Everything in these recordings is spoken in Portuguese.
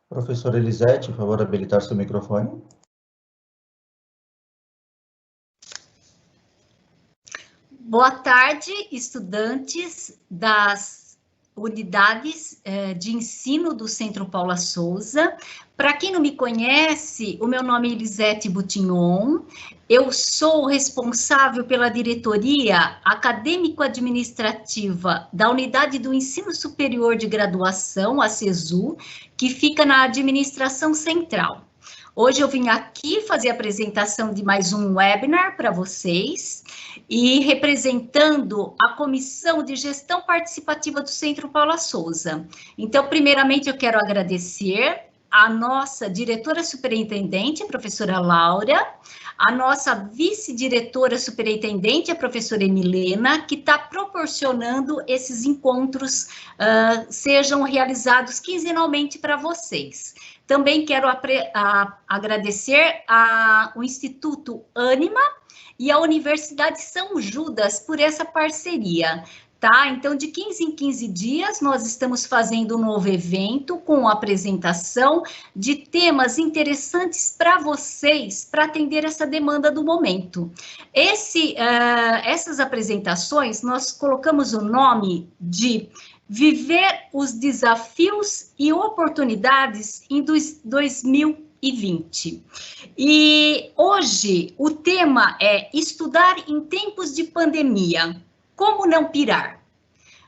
Professora Elisete, por favor, habilitar seu microfone. Boa tarde, estudantes das unidades de ensino do Centro Paula Souza. Para quem não me conhece, o meu nome é Elisete Butignon, eu sou responsável pela diretoria acadêmico-administrativa da Unidade do Ensino Superior de Graduação, a CESU, que fica na administração central. Hoje eu vim aqui fazer a apresentação de mais um webinar para vocês e representando a Comissão de Gestão Participativa do Centro Paula Souza. Então, primeiramente, eu quero agradecer a nossa diretora superintendente, a professora Laura, a nossa vice-diretora superintendente, a professora Emilena, que está proporcionando esses encontros sejam realizados quinzenalmente para vocês. Também quero agradecer ao Instituto Ânima e à Universidade São Judas por essa parceria, tá? Então, de 15 em 15 dias, nós estamos fazendo um novo evento com apresentação de temas interessantes para vocês, para atender essa demanda do momento. Essas apresentações, nós colocamos o nome de Viver os Desafios e Oportunidades em 2020. E hoje o tema é Estudar em Tempos de Pandemia. Como não pirar?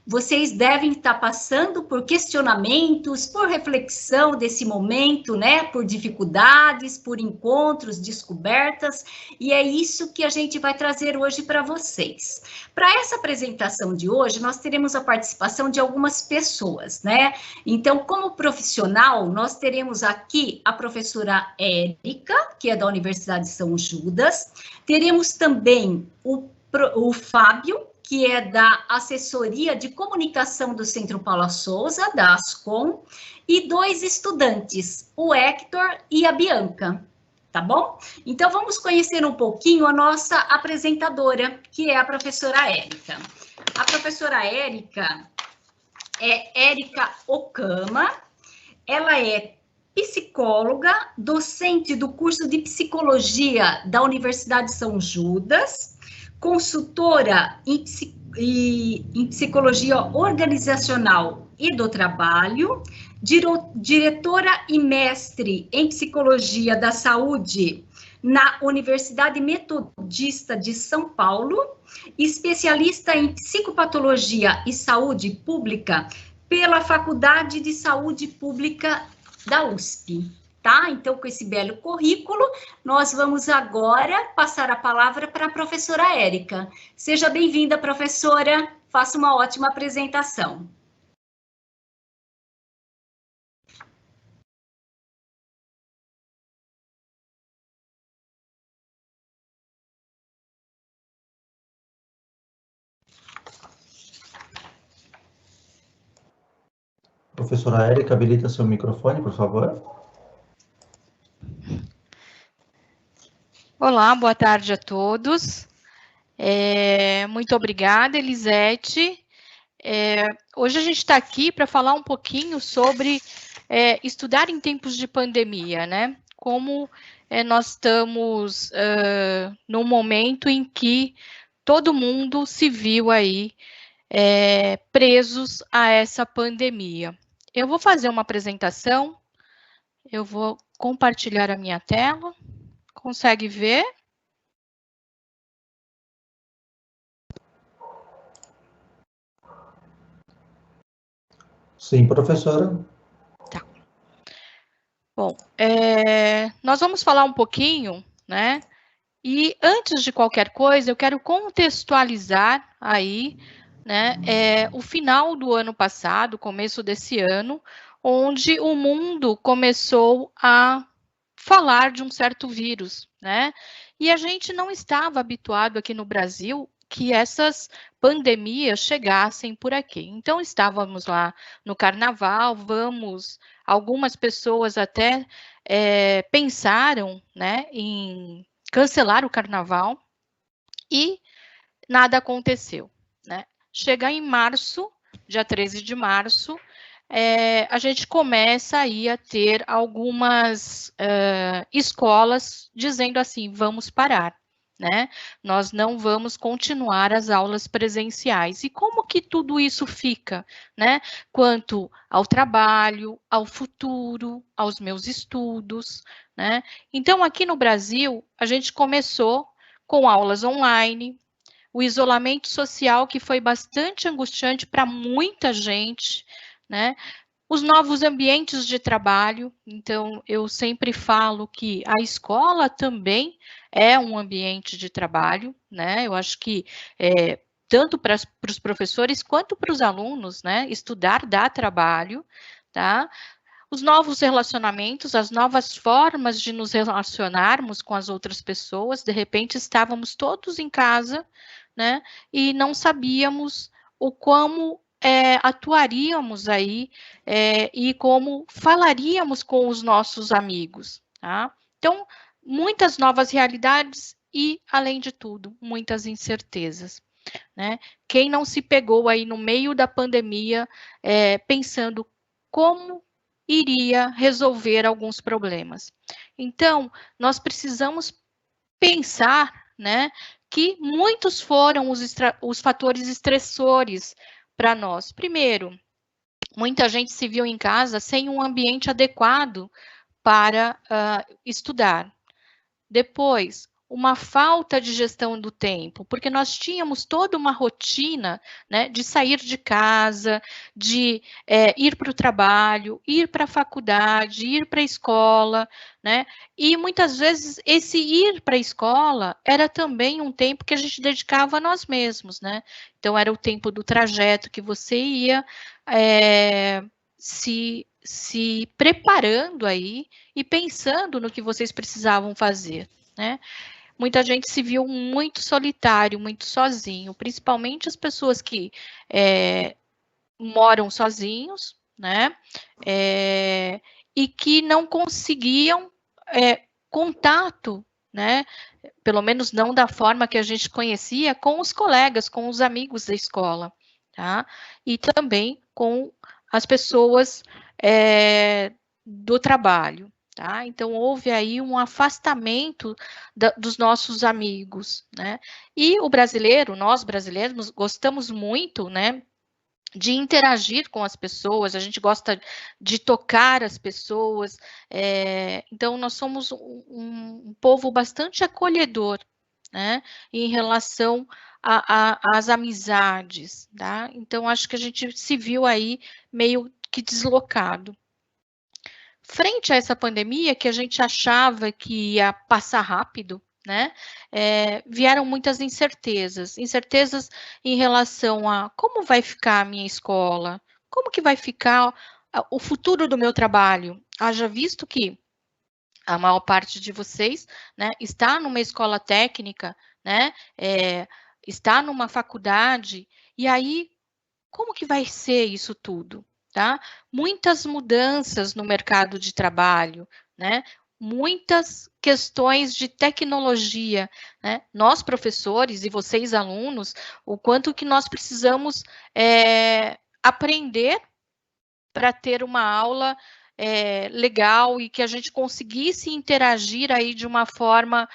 Vocês devem estar passando por questionamentos, por reflexão desse momento, né? Por dificuldades, por encontros, descobertas, e é isso que a gente vai trazer hoje para vocês. Para essa apresentação de hoje, nós teremos a participação de algumas pessoas, né? Então, como profissional, nós teremos aqui a professora Érica, que é da Universidade de São Judas, teremos também o Fábio, que é da Assessoria de Comunicação do Centro Paula Souza, da Ascom, e 2 estudantes, o Hector e a Bianca, tá bom? Então, vamos conhecer um pouquinho a nossa apresentadora, que é a professora Érica. A professora Érica é Érica Okama, ela é psicóloga, docente do curso de Psicologia da Universidade de São Judas, consultora em psicologia organizacional e do trabalho, diretora e mestre em Psicologia da Saúde na Universidade Metodista de São Paulo, especialista em Psicopatologia e Saúde Pública pela Faculdade de Saúde Pública da USP. Tá? Então, com esse belo currículo, nós vamos agora passar a palavra para a professora Érica. Seja bem-vinda, professora. Faça uma ótima apresentação. Professora Érica, habilita seu microfone, por favor. Olá, boa tarde a todos. Muito obrigada, Elisete. Hoje a gente está aqui para falar um pouquinho sobre estudar em tempos de pandemia, né? Como nós estamos num momento em que todo mundo se viu aí presos a essa pandemia. Eu vou fazer uma apresentação, eu vou compartilhar a minha tela. Consegue ver? Sim, professora. Tá. Bom, nós vamos falar um pouquinho, né? E antes de qualquer coisa, eu quero contextualizar aí, né? O final do ano passado, começo desse ano, onde o mundo começou a falar de um certo vírus, né? E a gente não estava habituado aqui no Brasil que essas pandemias chegassem por aqui. Então, estávamos lá no carnaval, algumas pessoas até pensaram, né, em cancelar o carnaval e nada aconteceu, né? Chega em março, dia 13 de março, a gente começa aí a ter algumas escolas dizendo assim, vamos parar, né? Nós não vamos continuar as aulas presenciais. E como que tudo isso fica, né? Quanto ao trabalho, ao futuro, aos meus estudos, né? Então, aqui no Brasil, a gente começou com aulas online, o isolamento social, que foi bastante angustiante para muita gente, né? Os novos ambientes de trabalho, então eu sempre falo que a escola também é um ambiente de trabalho, né? Eu acho que tanto para os professores quanto para os alunos, né? Estudar dá trabalho, tá? Os novos relacionamentos, as novas formas de nos relacionarmos com as outras pessoas, de repente estávamos todos em casa, né? E não sabíamos como atuaríamos aí e como falaríamos com os nossos amigos, tá? Então, muitas novas realidades e, além de tudo, muitas incertezas, né? Quem não se pegou aí no meio da pandemia pensando como iria resolver alguns problemas. Então, nós precisamos pensar, né, que muitos foram os fatores estressores para nós. Primeiro, muita gente se viu em casa sem um ambiente adequado para estudar. Depois, uma falta de gestão do tempo, porque nós tínhamos toda uma rotina, né, de sair de casa, de ir para o trabalho, ir para a faculdade, ir para a escola, né? E muitas vezes esse ir para a escola era também um tempo que a gente dedicava a nós mesmos, né? Então era o tempo do trajeto que você ia se preparando aí e pensando no que vocês precisavam fazer, né? Muita gente se viu muito solitário, muito sozinho, principalmente as pessoas que moram sozinhos, né? E que não conseguiam contato, né? Pelo menos não da forma que a gente conhecia, com os colegas, com os amigos da escola, tá? E também com as pessoas do trabalho, tá? Então, houve aí um afastamento dos nossos amigos, né? E o brasileiro, nós brasileiros, gostamos muito, né, de interagir com as pessoas, a gente gosta de tocar as pessoas, então nós somos um povo bastante acolhedor, né, em relação às amizades, tá? Então acho que a gente se viu aí meio que deslocado. Frente a essa pandemia, que a gente achava que ia passar rápido, né? Vieram muitas incertezas em relação a como vai ficar a minha escola, como que vai ficar o futuro do meu trabalho. Haja visto que a maior parte de vocês, né, está numa escola técnica, né? Está numa faculdade, e aí como que vai ser isso tudo? Tá? Muitas mudanças no mercado de trabalho, né? Muitas questões de tecnologia, né? Nós, professores, e vocês, alunos, o quanto que nós precisamos aprender para ter uma aula legal e que a gente conseguisse interagir aí de uma forma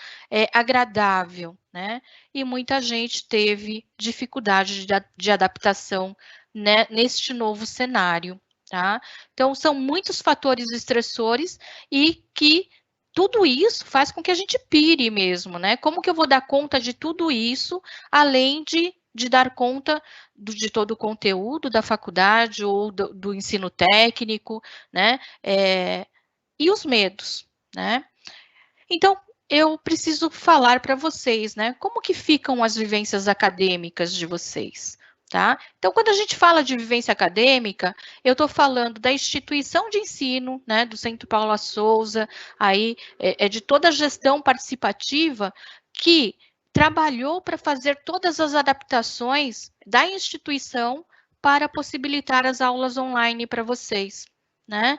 agradável, né? E muita gente teve dificuldade de adaptação, né, neste novo cenário, tá? Então, são muitos fatores estressores e que tudo isso faz com que a gente pire mesmo, né? Como que eu vou dar conta de tudo isso, além de dar conta de todo o conteúdo da faculdade ou do ensino técnico, né? E os medos, né? Então, eu preciso falar para vocês, né? Como que ficam as vivências acadêmicas de vocês, tá? Então, quando a gente fala de vivência acadêmica, eu estou falando da instituição de ensino, né? Do Centro Paula Souza, aí de toda a gestão participativa que trabalhou para fazer todas as adaptações da instituição para possibilitar as aulas online para vocês, né?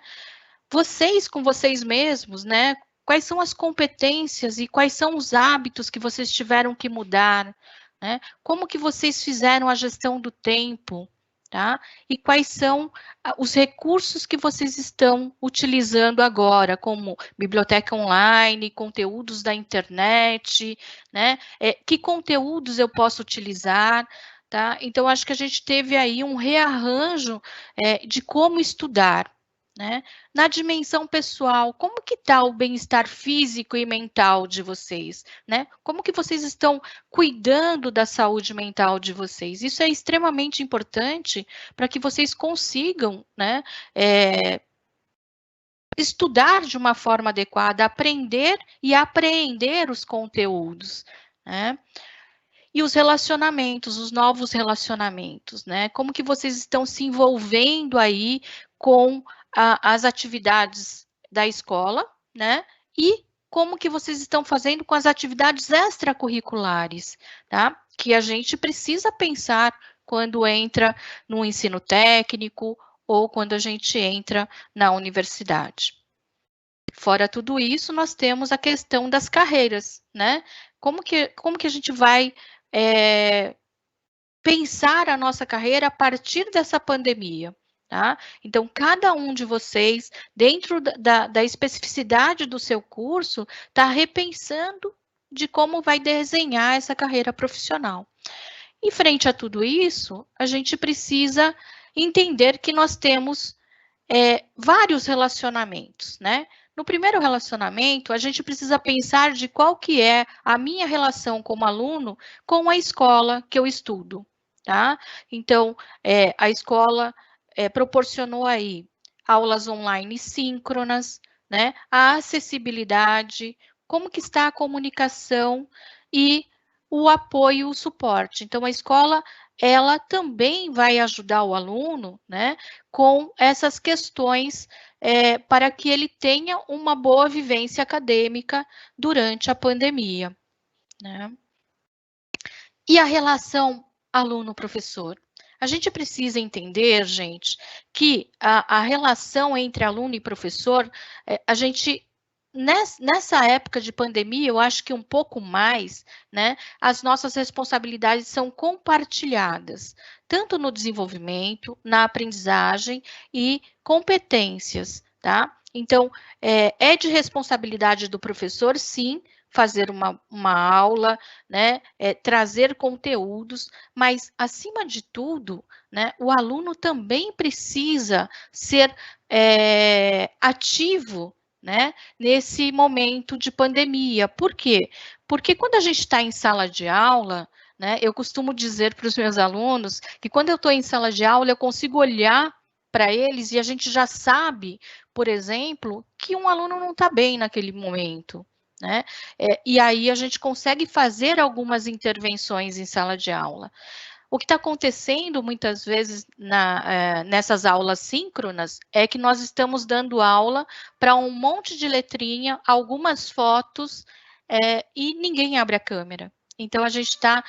Vocês com vocês mesmos, né? Quais são as competências e quais são os hábitos que vocês tiveram que mudar, né? Como que vocês fizeram a gestão do tempo, tá? E quais são os recursos que vocês estão utilizando agora, como biblioteca online, conteúdos da internet, né? Que conteúdos eu posso utilizar, tá? Então, acho que a gente teve aí um rearranjo de como estudar, né? Na dimensão pessoal, como que está o bem-estar físico e mental de vocês, né? Como que vocês estão cuidando da saúde mental de vocês? Isso é extremamente importante para que vocês consigam, né, estudar de uma forma adequada, aprender e apreender os conteúdos, né? E os relacionamentos, os novos relacionamentos, né? Como que vocês estão se envolvendo aí com as atividades da escola, né? E como que vocês estão fazendo com as atividades extracurriculares, tá? Que a gente precisa pensar quando entra no ensino técnico ou quando a gente entra na universidade. Fora tudo isso, nós temos a questão das carreiras, né? Como que a gente vai pensar a nossa carreira a partir dessa pandemia, tá? Então, cada um de vocês, dentro da especificidade do seu curso, está repensando de como vai desenhar essa carreira profissional. E frente a tudo isso, a gente precisa entender que nós temos vários relacionamentos, né? No primeiro relacionamento, a gente precisa pensar de qual que é a minha relação como aluno com a escola que eu estudo, tá? Então, a escola proporcionou aí aulas online síncronas, né? A acessibilidade, como que está a comunicação e o apoio, o suporte. Então, a escola, ela também vai ajudar o aluno, né, com essas questões para que ele tenha uma boa vivência acadêmica durante a pandemia, né? E a relação aluno-professor? A gente precisa entender, gente, que a relação entre aluno e professor, a gente nessa época de pandemia, eu acho que um pouco mais, né? As nossas responsabilidades são compartilhadas, tanto no desenvolvimento, na aprendizagem e competências, tá? Então, é de responsabilidade do professor, sim, fazer uma aula, né, trazer conteúdos, mas, acima de tudo, né, o aluno também precisa ser ativo, né, nesse momento de pandemia. Por quê? Porque quando a gente está em sala de aula, né, eu costumo dizer para os meus alunos que quando eu estou em sala de aula, eu consigo olhar para eles e a gente já sabe, por exemplo, que um aluno não está bem naquele momento, né? E aí a gente consegue fazer algumas intervenções em sala de aula. O que está acontecendo muitas vezes nessas aulas síncronas é que nós estamos dando aula para um monte de letrinha, algumas fotos, e ninguém abre a câmera. Então, a gente está,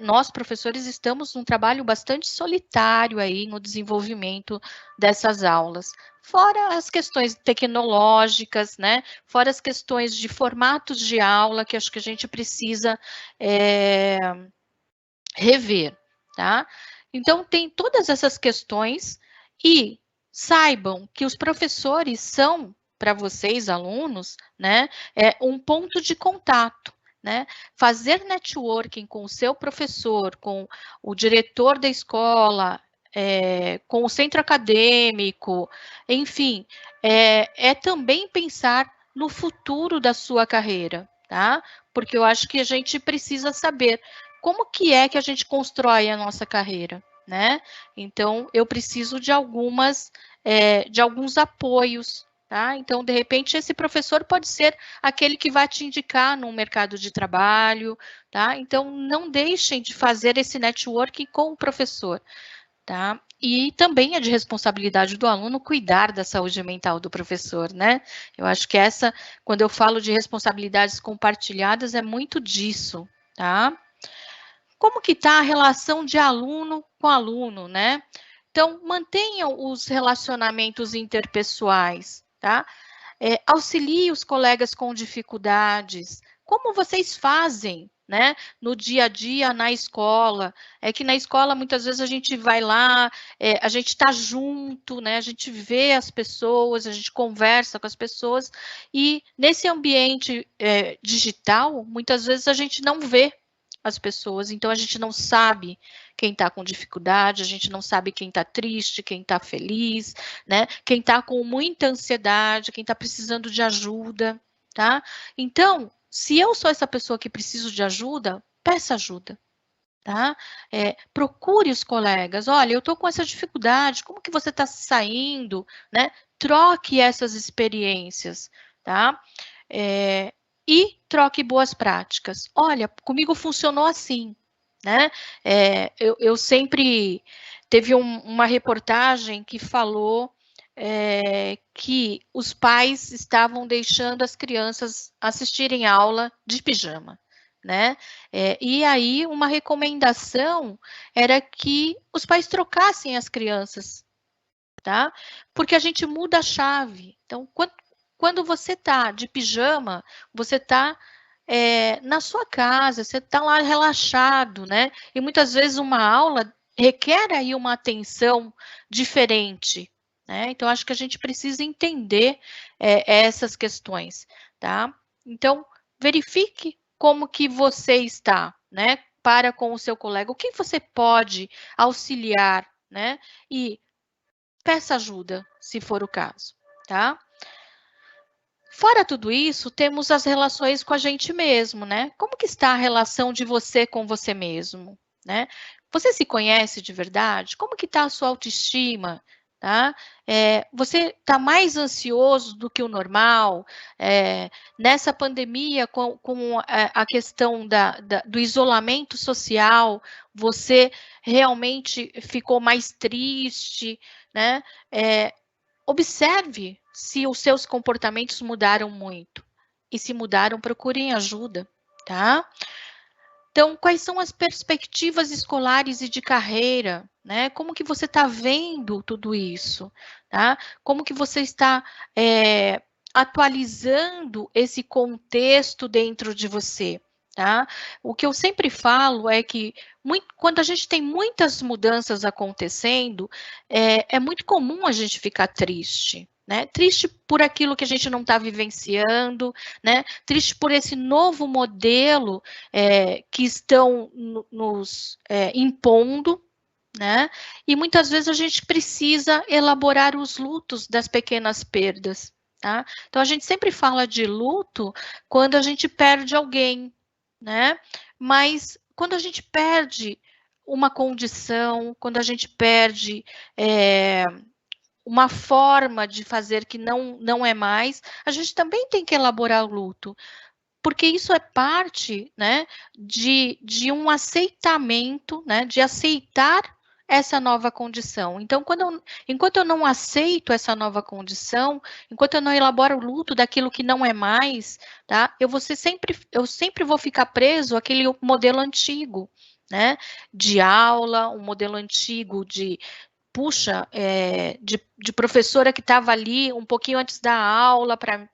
nós professores estamos num trabalho bastante solitário aí no desenvolvimento dessas aulas. Fora as questões tecnológicas, né? Fora as questões de formatos de aula, que acho que a gente precisa rever, tá? Então, tem todas essas questões e saibam que os professores são, para vocês, alunos, né, um ponto de contato, né? Fazer networking com o seu professor, com o diretor da escola, com o centro acadêmico, enfim, é também pensar no futuro da sua carreira, tá? Porque eu acho que a gente precisa saber como que é que a gente constrói a nossa carreira, né? Então, eu preciso de alguns apoios, tá? Então, de repente, esse professor pode ser aquele que vai te indicar no mercado de trabalho, tá? Então, não deixem de fazer esse networking com o professor, tá? E também é de responsabilidade do aluno cuidar da saúde mental do professor, né? Eu acho que quando eu falo de responsabilidades compartilhadas, é muito disso, tá? Como que está a relação de aluno com aluno, né? Então, mantenham os relacionamentos interpessoais, tá? Auxilie os colegas com dificuldades. Como vocês fazem, né, no dia a dia na escola? É que na escola, muitas vezes, a gente vai lá, a gente está junto, né, a gente vê as pessoas, a gente conversa com as pessoas, e nesse ambiente digital, muitas vezes a gente não vê as pessoas, então a gente não sabe quem está com dificuldade, a gente não sabe quem está triste, quem está feliz, né? Quem está com muita ansiedade, quem está precisando de ajuda, tá? Então, se eu sou essa pessoa que preciso de ajuda, peça ajuda, tá? Procure os colegas, olha, eu estou com essa dificuldade, como que você está saindo, né? Troque essas experiências, tá? E troque boas práticas. Olha, comigo funcionou assim, né? Eu sempre teve uma reportagem que falou que os pais estavam deixando as crianças assistirem aula de pijama, né? E aí uma recomendação era que os pais trocassem as crianças, tá? Porque a gente muda a chave. Então, quando você está de pijama, você está na sua casa, você está lá relaxado, né? E muitas vezes uma aula requer aí uma atenção diferente, né? Então, acho que a gente precisa entender essas questões, tá? Então, verifique como que você está, né? Para com o seu colega, o que você pode auxiliar, né? E peça ajuda, se for o caso, tá? Fora tudo isso, temos as relações com a gente mesmo, né? Como que está a relação de você com você mesmo, né? Você se conhece de verdade? Como que está a sua autoestima, tá? Você está mais ansioso do que o normal? Nessa pandemia, com a questão do isolamento social, você realmente ficou mais triste, né? Observe se os seus comportamentos mudaram muito. E se mudaram, procurem ajuda, tá? Então, quais são as perspectivas escolares e de carreira, né? Como que você está vendo tudo isso, tá? Como que você está atualizando esse contexto dentro de você, tá? O que eu sempre falo é que quando a gente tem muitas mudanças acontecendo, é muito comum a gente ficar triste, né? Triste por aquilo que a gente não está vivenciando, né? Triste por esse novo modelo que estão nos impondo, né? E muitas vezes a gente precisa elaborar os lutos das pequenas perdas, tá? Então a gente sempre fala de luto quando a gente perde alguém, né? Mas quando a gente perde uma condição, quando a gente perde uma forma de fazer que não é mais, a gente também tem que elaborar o luto, porque isso é parte, né, de um aceitamento, né, de aceitar essa nova condição. Então, enquanto eu não aceito essa nova condição, enquanto eu não elaboro o luto daquilo que não é mais, tá, eu sempre vou ficar preso àquele modelo antigo, né, de aula, um modelo antigo puxa, de professora que estava ali um pouquinho antes da aula para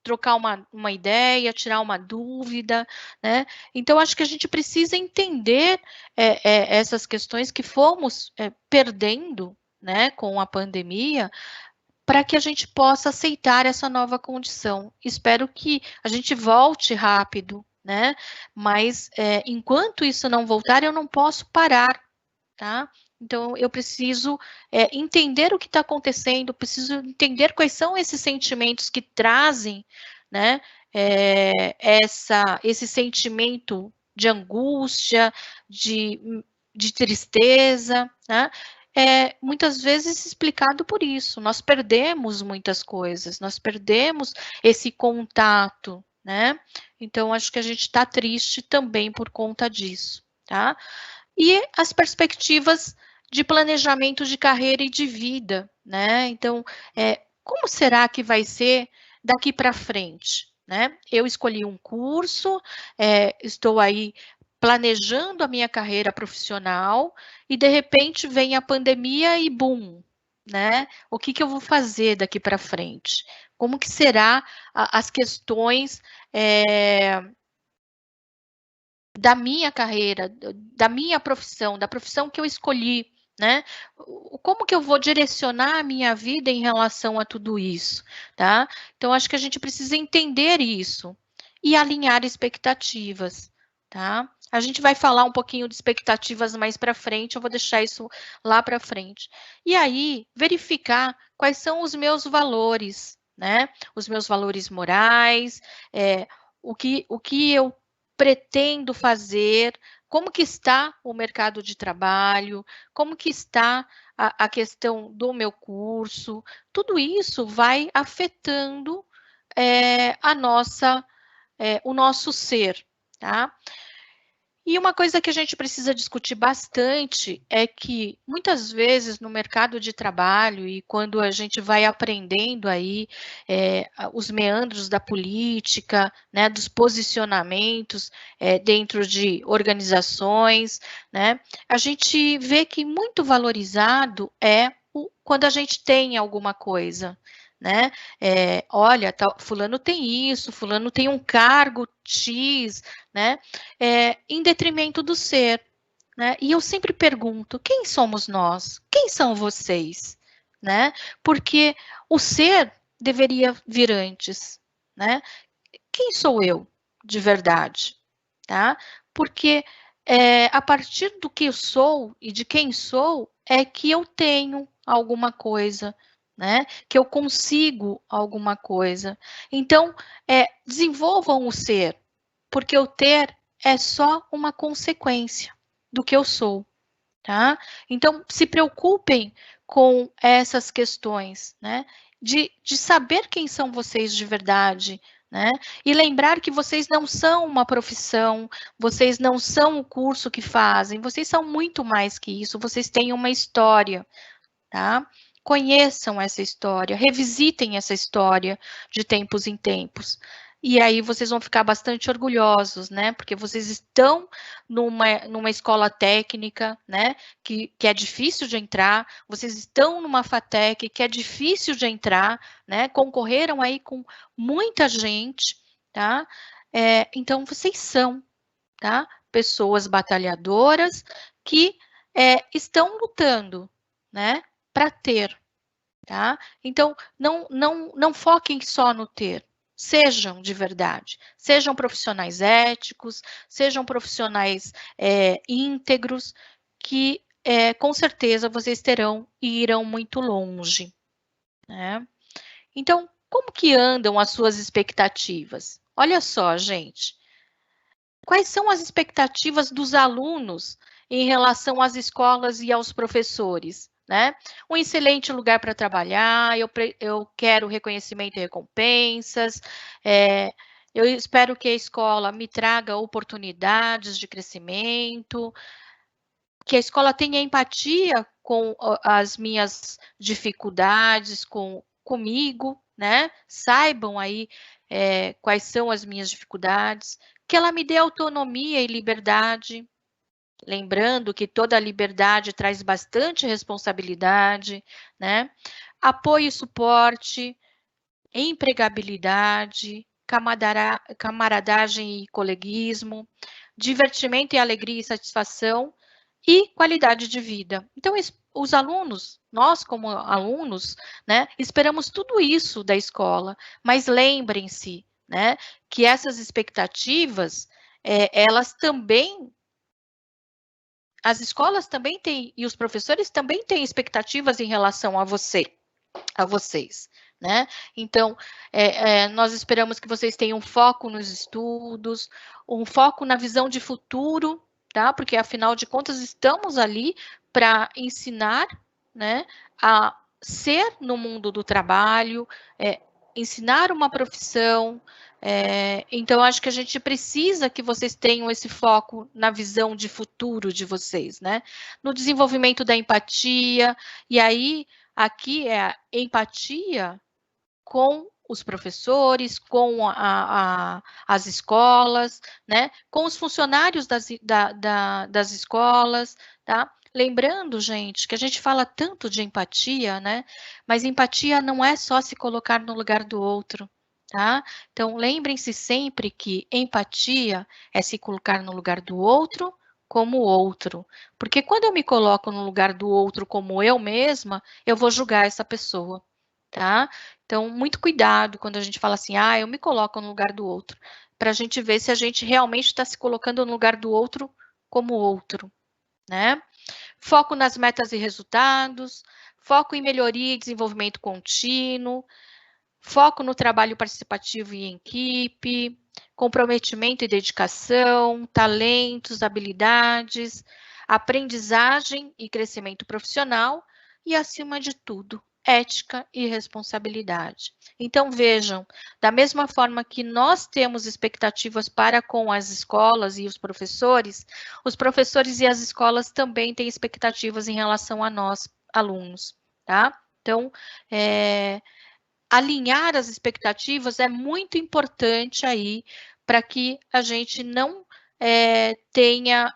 trocar uma ideia, tirar uma dúvida, né? Então, acho que a gente precisa entender essas questões que fomos perdendo, né, com a pandemia, para que a gente possa aceitar essa nova condição. Espero que a gente volte rápido, né? Mas enquanto isso não voltar, eu não posso parar, tá? Então, eu preciso entender o que está acontecendo, preciso entender quais são esses sentimentos que trazem, né, esse sentimento de angústia, de tristeza, né? Muitas vezes explicado por isso. Nós perdemos muitas coisas, nós perdemos esse contato, né? Então, acho que a gente está triste também por conta disso, tá? E as perspectivas de planejamento de carreira e de vida, né? Então, como será que vai ser daqui para frente, né? Eu escolhi um curso, estou aí planejando a minha carreira profissional e de repente vem a pandemia e boom, né? O que eu vou fazer daqui para frente? Como que será as questões da minha carreira, da minha profissão, da profissão que eu escolhi, né? Como que eu vou direcionar a minha vida em relação a tudo isso, tá? Então, acho que a gente precisa entender isso e alinhar expectativas, tá? A gente vai falar um pouquinho de expectativas mais para frente, eu vou deixar isso lá para frente. E aí, verificar quais são os meus valores, né? Os meus valores morais, o que eu pretendo fazer, como que está o mercado de trabalho, como que está a questão do meu curso, tudo isso vai afetando o nosso ser, tá? E uma coisa que a gente precisa discutir bastante é que, muitas vezes, no mercado de trabalho e quando a gente vai aprendendo aí os meandros da política, né, dos posicionamentos dentro de organizações, né, a gente vê que muito valorizado quando a gente tem alguma coisa, né? Olha, fulano tem isso, fulano tem um cargo X, né? Em detrimento do ser, né? E eu sempre pergunto, quem somos nós? Quem são vocês? Né? Porque o ser deveria vir antes, né? Quem sou eu, de verdade? Tá? Porque a partir do que eu sou e de quem sou, é que eu tenho alguma coisa, né? Que eu consigo alguma coisa. Então, desenvolvam o ser, porque o ter é só uma consequência do que eu sou, tá? Então, se preocupem com essas questões, né? De saber quem são vocês de verdade, né? E lembrar que vocês não são uma profissão, vocês não são o curso que fazem, vocês são muito mais que isso, vocês têm uma história, tá? Conheçam essa história, revisitem essa história de tempos em tempos. E aí vocês vão ficar bastante orgulhosos, né? Porque vocês estão numa escola técnica, né? Que é difícil de entrar, vocês estão numa FATEC que é difícil de entrar, né? Concorreram aí com muita gente, tá? Então vocês são, tá? Pessoas batalhadoras que estão lutando, né? Para ter, tá? Então, não foquem só no ter. Sejam de verdade, sejam profissionais éticos, sejam profissionais íntegros, que com certeza vocês terão e irão muito longe, né? Então, como que andam as suas expectativas? Olha só, gente, quais são as expectativas dos alunos em relação às escolas e aos professores? Né? Um excelente lugar para trabalhar, eu quero reconhecimento e recompensas, eu espero que a escola me traga oportunidades de crescimento, que a escola tenha empatia com as minhas dificuldades, comigo, né? Saibam aí quais são as minhas dificuldades, que ela me dê autonomia e liberdade, lembrando que toda liberdade traz bastante responsabilidade, né? Apoio e suporte, empregabilidade, camaradagem e coleguismo, divertimento e alegria e satisfação e qualidade de vida. Então, os alunos, nós como alunos, né, esperamos tudo isso da escola, mas lembrem-se, né, que essas expectativas, elas também, as escolas também têm, e os professores também têm expectativas em relação a vocês, né? Então, nós esperamos que vocês tenham foco nos estudos, um foco na visão de futuro, tá? Porque, afinal de contas, estamos ali para ensinar, né, a ser no mundo do trabalho, ensinar uma profissão. Então, acho que a gente precisa que vocês tenham esse foco na visão de futuro de vocês, né? No desenvolvimento da empatia, e aí, aqui é a empatia com os professores, com as escolas, né? Com os funcionários das escolas, tá? Lembrando, gente, que a gente fala tanto de empatia, né? Mas empatia não é só se colocar no lugar do outro, tá? Então, lembrem-se sempre que empatia é se colocar no lugar do outro como outro. Porque quando eu me coloco no lugar do outro como eu mesma, eu vou julgar essa pessoa, tá? Então, muito cuidado quando a gente fala assim, eu me coloco no lugar do outro, para a gente ver se a gente realmente está se colocando no lugar do outro como outro, né? Foco nas metas e resultados, foco em melhoria e desenvolvimento contínuo, foco no trabalho participativo e em equipe, comprometimento e dedicação, talentos, habilidades, aprendizagem e crescimento profissional e, acima de tudo, ética e responsabilidade. Então, vejam, da mesma forma que nós temos expectativas para com as escolas e os professores e as escolas também têm expectativas em relação a nós, alunos, tá? Então, alinhar as expectativas é muito importante aí para que a gente não tenha,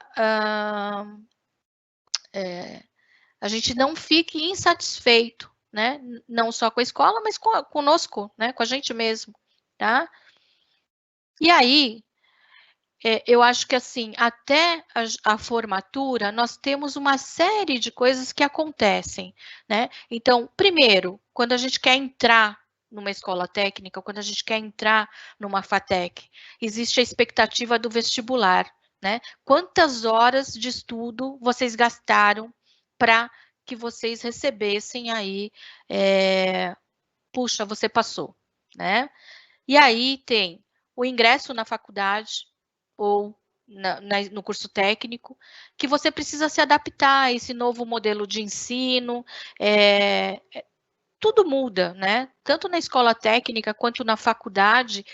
a gente não fique insatisfeito, né? Não só com a escola, mas conosco, né? Com a gente mesmo, tá? E aí, eu acho que assim, até a formatura, nós temos uma série de coisas que acontecem, né? Então, primeiro, quando a gente quer entrar numa escola técnica, quando a gente quer entrar numa FATEC, existe a expectativa do vestibular, né? Quantas horas de estudo vocês gastaram para que vocês recebessem aí, puxa, você passou, né? E aí tem o ingresso na faculdade ou no curso técnico, que você precisa se adaptar a esse novo modelo de ensino, tudo muda, né? Tanto na escola técnica quanto na faculdade,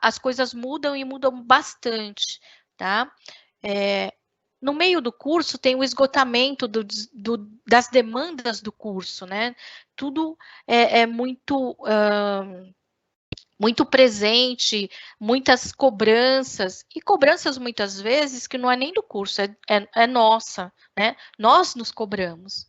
as coisas mudam e mudam bastante, tá? No meio do curso tem o esgotamento das demandas do curso, né? Tudo é muito muito presente, muitas cobranças, e cobranças muitas vezes que não é nem do curso, é nossa, né? Nós nos cobramos.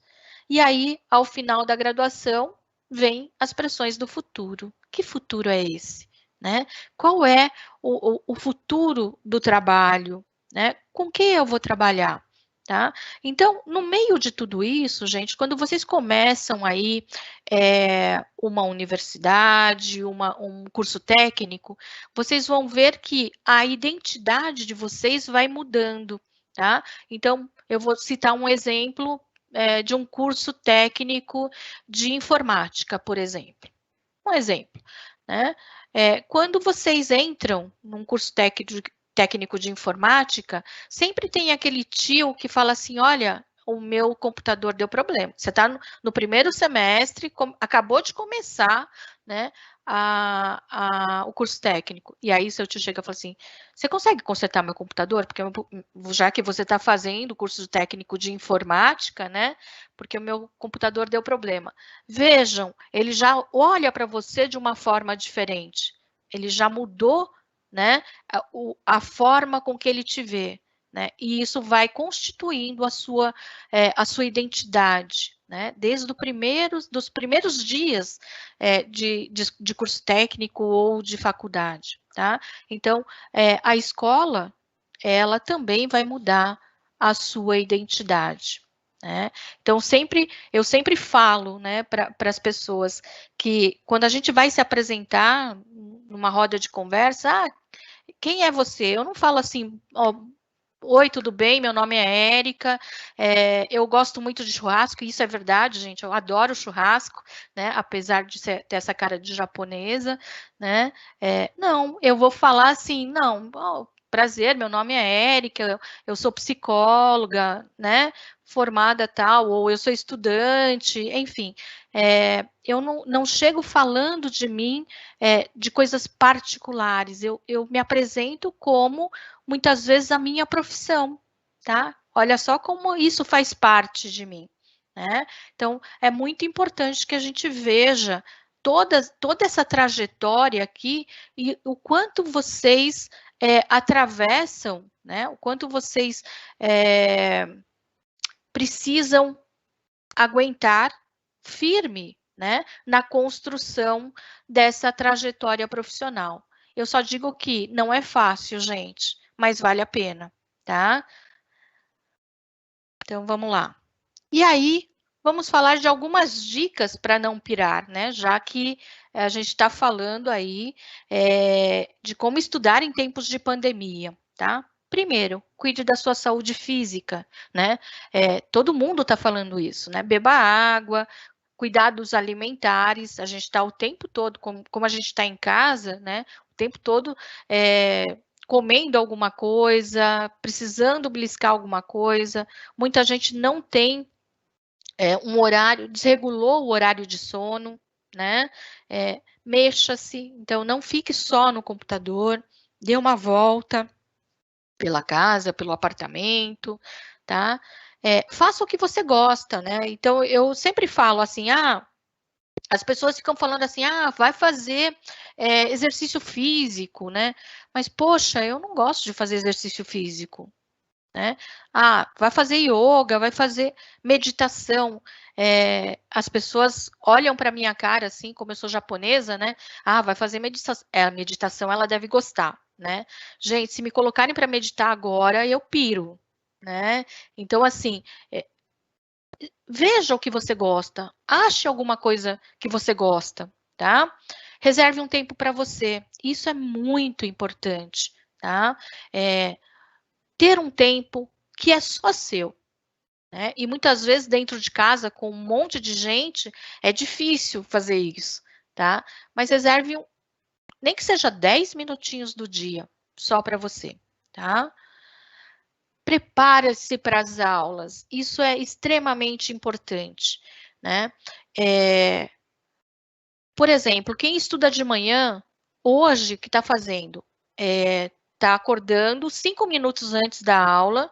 E aí, ao final da graduação, vem as pressões do futuro. Que futuro é esse? Né? Qual é o futuro do trabalho? Né? Com quem eu vou trabalhar? Tá? Então, no meio de tudo isso, gente, quando vocês começam aí uma universidade, um curso técnico, vocês vão ver que a identidade de vocês vai mudando, tá? Então, eu vou citar um exemplo de um curso técnico de informática, por exemplo. Um exemplo, né? Quando vocês entram num curso técnico de informática, sempre tem aquele tio que fala assim, olha, o meu computador deu problema. Você está no primeiro semestre, acabou de começar, né, o curso técnico. E aí seu tio chega e fala assim, você consegue consertar meu computador? Porque já que você está fazendo o curso técnico de informática, né, porque o meu computador deu problema. Vejam, ele já olha para você de uma forma diferente. Ele já mudou, né, a forma com que ele te vê, né? E isso vai constituindo a sua identidade, né? Desde dos primeiros dias de curso técnico ou de faculdade, tá? Então, a escola, ela também vai mudar a sua identidade, né? Então, eu sempre falo, né, para as pessoas que quando a gente vai se apresentar numa roda de conversa, quem é você? Eu não falo assim, ó, oi, tudo bem? Meu nome é Érica, eu gosto muito de churrasco, e isso é verdade, gente, eu adoro churrasco, né, apesar de ter essa cara de japonesa, né, não, eu vou falar assim, não, prazer, meu nome é Érica, eu sou psicóloga, né, formada tal, ou eu sou estudante, enfim, eu não chego falando de mim, de coisas particulares, eu me apresento como, muitas vezes, a minha profissão, tá? Olha só como isso faz parte de mim, né? Então, é muito importante que a gente veja toda essa trajetória aqui e o quanto vocês atravessam, né? O quanto vocês precisam aguentar firme, né? Na construção dessa trajetória profissional. Eu só digo que não é fácil, gente, mas vale a pena, tá? Então, vamos lá. E aí, vamos falar de algumas dicas para não pirar, né? Já que a gente está falando aí de como estudar em tempos de pandemia, tá? Primeiro, cuide da sua saúde física, né? Todo mundo está falando isso, né? Beba água, cuidados alimentares, a gente está o tempo todo, como a gente está em casa, né? O tempo todo comendo alguma coisa, precisando beliscar alguma coisa. Muita gente não tem um horário, desregulou o horário de sono, né? Mexa-se, então não fique só no computador, dê uma volta pela casa, pelo apartamento, tá? Faça o que você gosta, né? Então, eu sempre falo assim, as pessoas ficam falando assim, vai fazer exercício físico, né? Mas, poxa, eu não gosto de fazer exercício físico, né? Vai fazer yoga, vai fazer meditação. As pessoas olham para minha cara, assim, como eu sou japonesa, né? Vai fazer meditação. A meditação, ela deve gostar, né? Gente, se me colocarem para meditar agora, eu piro, né? Então, assim, veja o que você gosta, ache alguma coisa que você gosta, tá? Reserve um tempo para você, isso é muito importante, tá? Ter um tempo que é só seu, né? E muitas vezes dentro de casa, com um monte de gente, é difícil fazer isso, tá? Mas reserve, nem que seja 10 minutinhos do dia, só para você, tá? Prepare-se para as aulas, isso é extremamente importante, né? Por exemplo, quem estuda de manhã, hoje, o que está fazendo? Está acordando 5 minutos antes da aula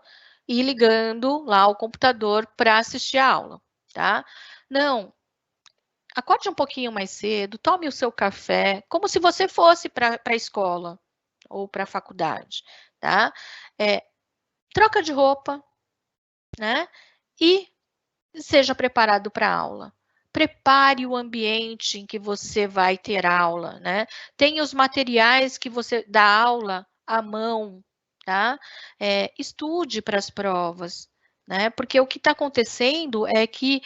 e ligando lá o computador para assistir a aula, tá? Não, acorde um pouquinho mais cedo, tome o seu café, como se você fosse para a escola ou para a faculdade, tá? Troca de roupa, né? E seja preparado para a aula. Prepare o ambiente em que você vai ter aula, né? Tenha os materiais que você dá aula à mão, tá? Estude para as provas, né? Porque o que está acontecendo é que,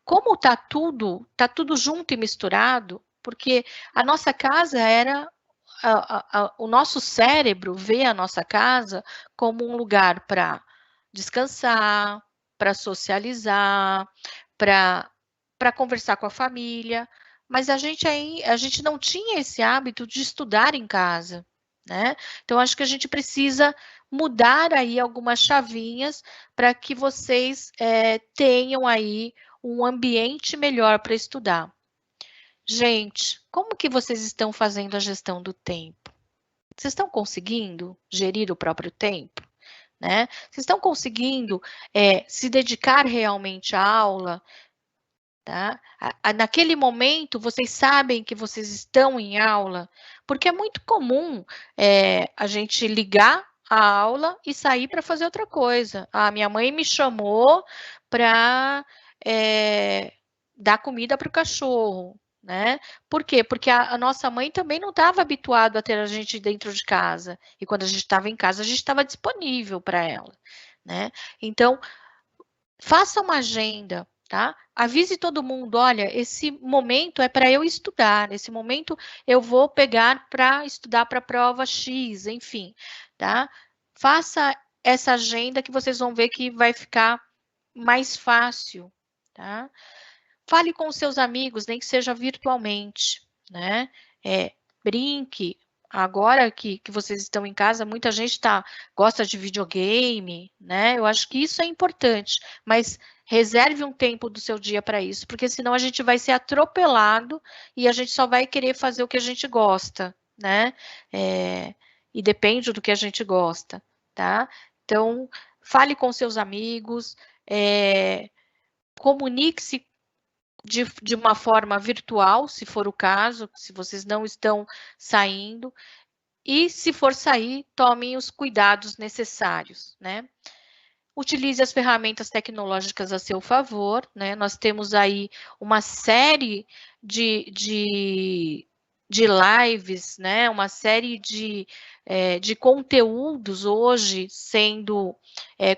como está tudo junto e misturado, porque a nossa casa era, o nosso cérebro vê a nossa casa como um lugar para descansar, para socializar, para conversar com a família, mas a gente não tinha esse hábito de estudar em casa, né? Então, acho que a gente precisa mudar aí algumas chavinhas para que vocês tenham aí um ambiente melhor para estudar. Gente, como que vocês estão fazendo a gestão do tempo? Vocês estão conseguindo gerir o próprio tempo, né? Vocês estão conseguindo se dedicar realmente à aula, tá? Naquele momento, vocês sabem que vocês estão em aula, porque é muito comum a gente ligar a aula e sair para fazer outra coisa. Ah, minha mãe me chamou para dar comida para o cachorro, né? Por quê? Porque a nossa mãe também não estava habituada a ter a gente dentro de casa. E quando a gente estava em casa, a gente estava disponível para ela, né? Então, faça uma agenda, tá? Avise todo mundo, olha, esse momento é para eu estudar, nesse momento eu vou pegar para estudar para a prova X, enfim, tá? Faça essa agenda que vocês vão ver que vai ficar mais fácil, tá? Fale com seus amigos, nem que seja virtualmente, né? Brinque. Agora que vocês estão em casa, muita gente gosta de videogame, né? Eu acho que isso é importante, mas reserve um tempo do seu dia para isso, porque senão a gente vai ser atropelado e a gente só vai querer fazer o que a gente gosta, né? E depende do que a gente gosta, tá? Então, fale com seus amigos, comunique-se de uma forma virtual, se for o caso, se vocês não estão saindo, e se for sair, tomem os cuidados necessários, né? Utilize as ferramentas tecnológicas a seu favor, né? Nós temos aí uma série de lives, né? Uma série de conteúdos hoje sendo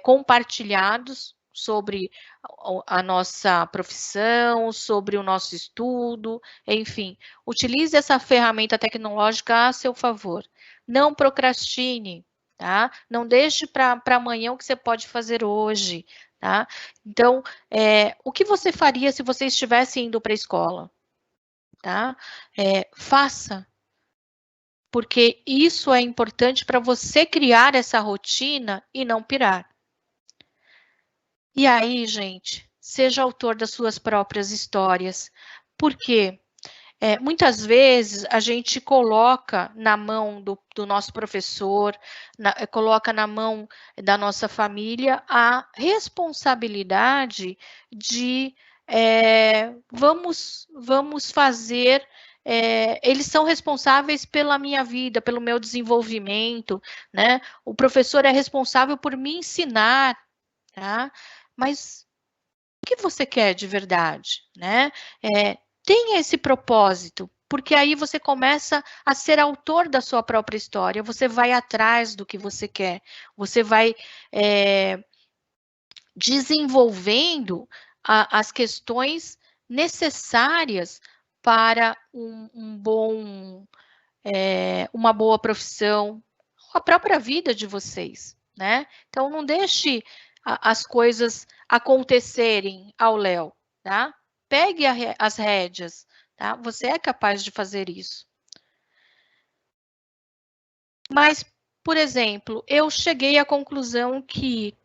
compartilhados sobre a nossa profissão, sobre o nosso estudo, enfim. Utilize essa ferramenta tecnológica a seu favor. Não procrastine, tá? Não deixe para amanhã o que você pode fazer hoje, tá? Então, o que você faria se você estivesse indo para a escola? Tá? Faça, porque isso é importante para você criar essa rotina e não pirar. E aí, gente, seja autor das suas próprias histórias. Por quê? Muitas vezes a gente coloca na mão do nosso professor, coloca na mão da nossa família a responsabilidade de vamos fazer. Eles são responsáveis pela minha vida, pelo meu desenvolvimento, né? O professor é responsável por me ensinar, tá? Mas o que você quer de verdade, né? Tenha esse propósito, porque aí você começa a ser autor da sua própria história, você vai atrás do que você quer, você vai desenvolvendo as questões necessárias para uma boa profissão, a própria vida de vocês, né? Então, não deixe as coisas acontecerem ao léu, tá? Pegue as rédeas, tá? Você é capaz de fazer isso. Mas, por exemplo, eu cheguei à conclusão que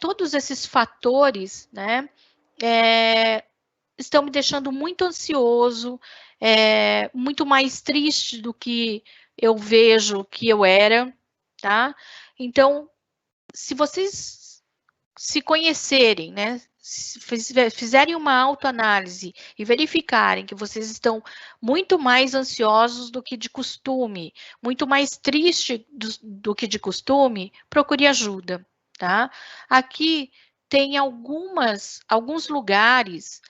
todos esses fatores, né, estão me deixando muito ansioso, muito mais triste do que eu vejo que eu era, tá? Então, se vocês se conhecerem, né, fizerem uma autoanálise e verificarem que vocês estão muito mais ansiosos do que de costume, muito mais triste do que de costume, procure ajuda, tá? Aqui tem alguns lugares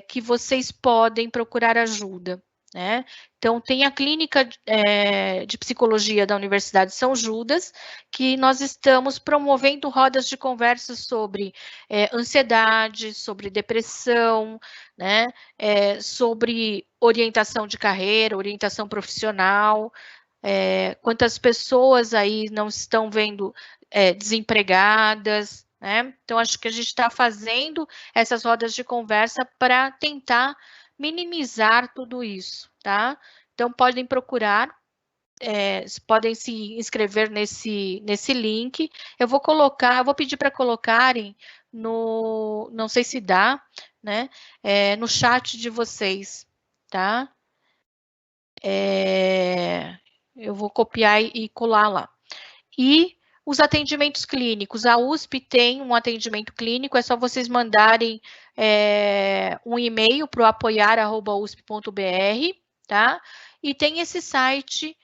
que vocês podem procurar ajuda, né? Então, tem a clínica de psicologia da Universidade de São Judas, que nós estamos promovendo rodas de conversa sobre ansiedade, sobre depressão, né? Sobre orientação de carreira, orientação profissional, quantas pessoas aí não estão vendo desempregadas, né? Então, acho que a gente está fazendo essas rodas de conversa para tentar minimizar tudo isso, tá? Então, podem procurar, podem se inscrever nesse link. Eu vou pedir para colocarem não sei se dá, né? No chat de vocês, tá? Eu vou copiar e colar lá. E os atendimentos clínicos, a USP tem um atendimento clínico, é só vocês mandarem um e-mail para o apoiar@usp.br, tá? E tem esse site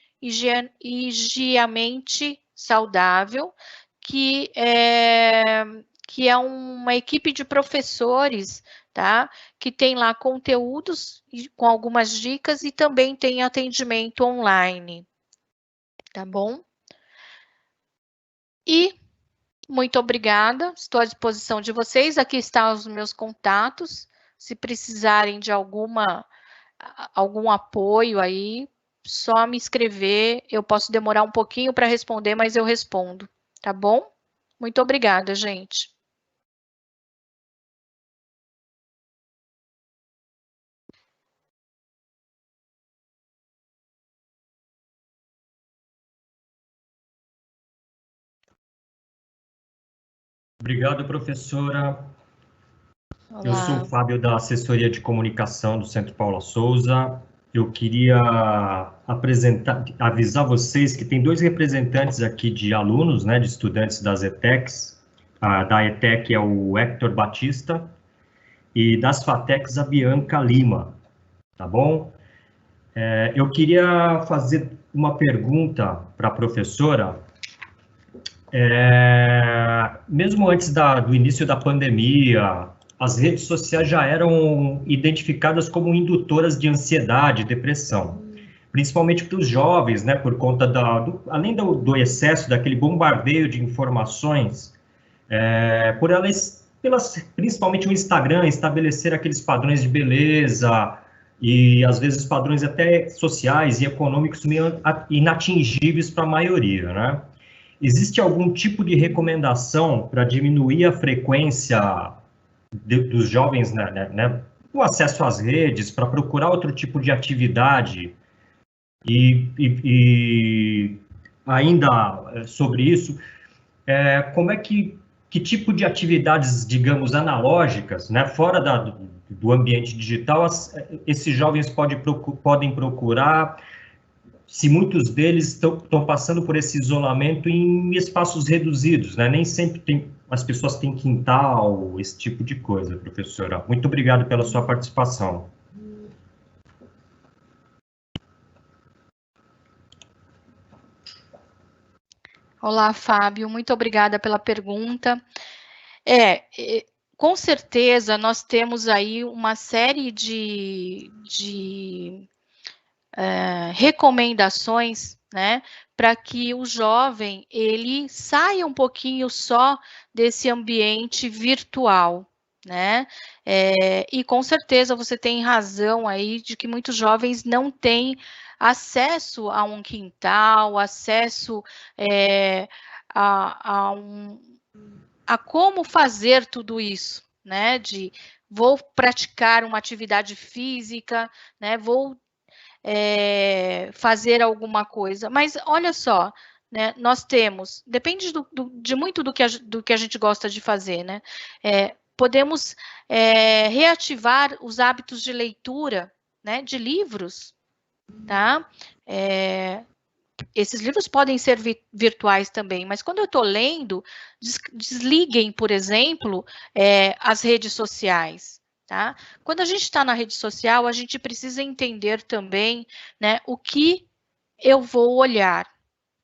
Higiamente Saudável, que é uma equipe de professores, tá? Que tem lá conteúdos com algumas dicas e também tem atendimento online, tá bom? E muito obrigada, estou à disposição de vocês. Aqui estão os meus contatos. Se precisarem de algum apoio aí, só me escrever. Eu posso demorar um pouquinho para responder, mas eu respondo, tá bom? Muito obrigada, gente. Obrigado, professora. Olá. Eu sou o Fábio, da assessoria de comunicação do Centro Paula Souza. Eu queria avisar vocês que tem 2 representantes aqui de alunos, né, de estudantes das ETECs. Da ETEC é o Hector Batista e das FATECs a Bianca Lima, tá bom? Eu queria fazer uma pergunta para a professora. Mesmo antes do início da pandemia, as redes sociais já eram identificadas como indutoras de ansiedade e depressão, principalmente para os jovens, né, por conta além do excesso daquele bombardeio de informações, principalmente o Instagram, estabelecer aqueles padrões de beleza e, às vezes, padrões até sociais e econômicos meio inatingíveis para a maioria, né? Existe algum tipo de recomendação para diminuir a frequência dos jovens, né, o acesso às redes, para procurar outro tipo de atividade? E ainda sobre isso, como é que tipo de atividades, digamos, analógicas, né, fora do ambiente digital, esses jovens podem procurar, se muitos deles estão passando por esse isolamento em espaços reduzidos, né? Nem sempre as pessoas têm quintal, esse tipo de coisa, professora. Muito obrigado pela sua participação. Olá, Fábio, muito obrigada pela pergunta. Com certeza, nós temos aí uma série de recomendações, né, para que o jovem ele saia um pouquinho só desse ambiente virtual, né? E com certeza você tem razão aí de que muitos jovens não têm acesso a um quintal, acesso a como fazer tudo isso, né? Vou praticar uma atividade física, né? Vou fazer alguma coisa. Mas olha só, né? Nós temos, depende de muito do que a gente gosta de fazer, né? Podemos reativar os hábitos de leitura, né? De livros, tá? Esses livros podem ser virtuais também, mas quando eu estou lendo, desliguem, por exemplo, as redes sociais. Tá? Quando a gente está na rede social, a gente precisa entender também, né, o que eu vou olhar.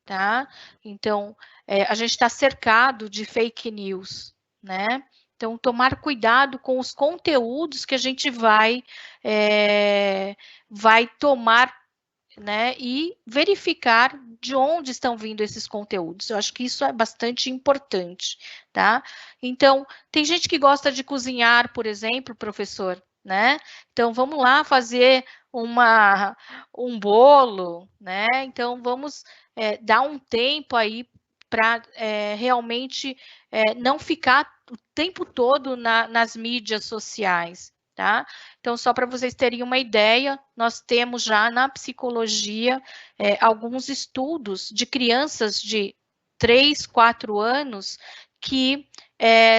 Tá? Então, a gente está cercado de fake news, né? Então, tomar cuidado com os conteúdos que a gente vai tomar, né, e verificar de onde estão vindo esses conteúdos. Eu acho que isso é bastante importante, tá? Então, tem gente que gosta de cozinhar, por exemplo, professor, né? Então, vamos lá fazer um bolo, né? Então, vamos dar um tempo aí para realmente não ficar o tempo todo nas mídias sociais, tá? Então, só para vocês terem uma ideia, nós temos já na psicologia alguns estudos de crianças de 3, 4 anos que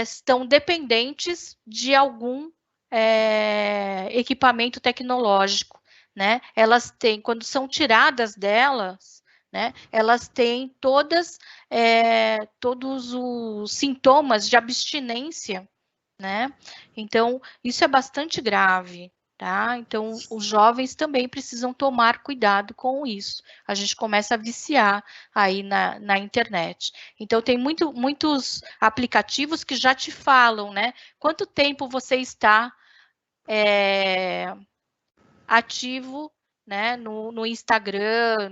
estão dependentes de algum equipamento tecnológico, né? Elas têm, quando são tiradas delas, né, elas têm todos os sintomas de abstinência, né? Então, isso é bastante grave, tá? Então, os jovens também precisam tomar cuidado com isso. A gente começa a viciar aí na internet. Então, tem muitos aplicativos que já te falam, né? Quanto tempo você está ativo, né? No Instagram,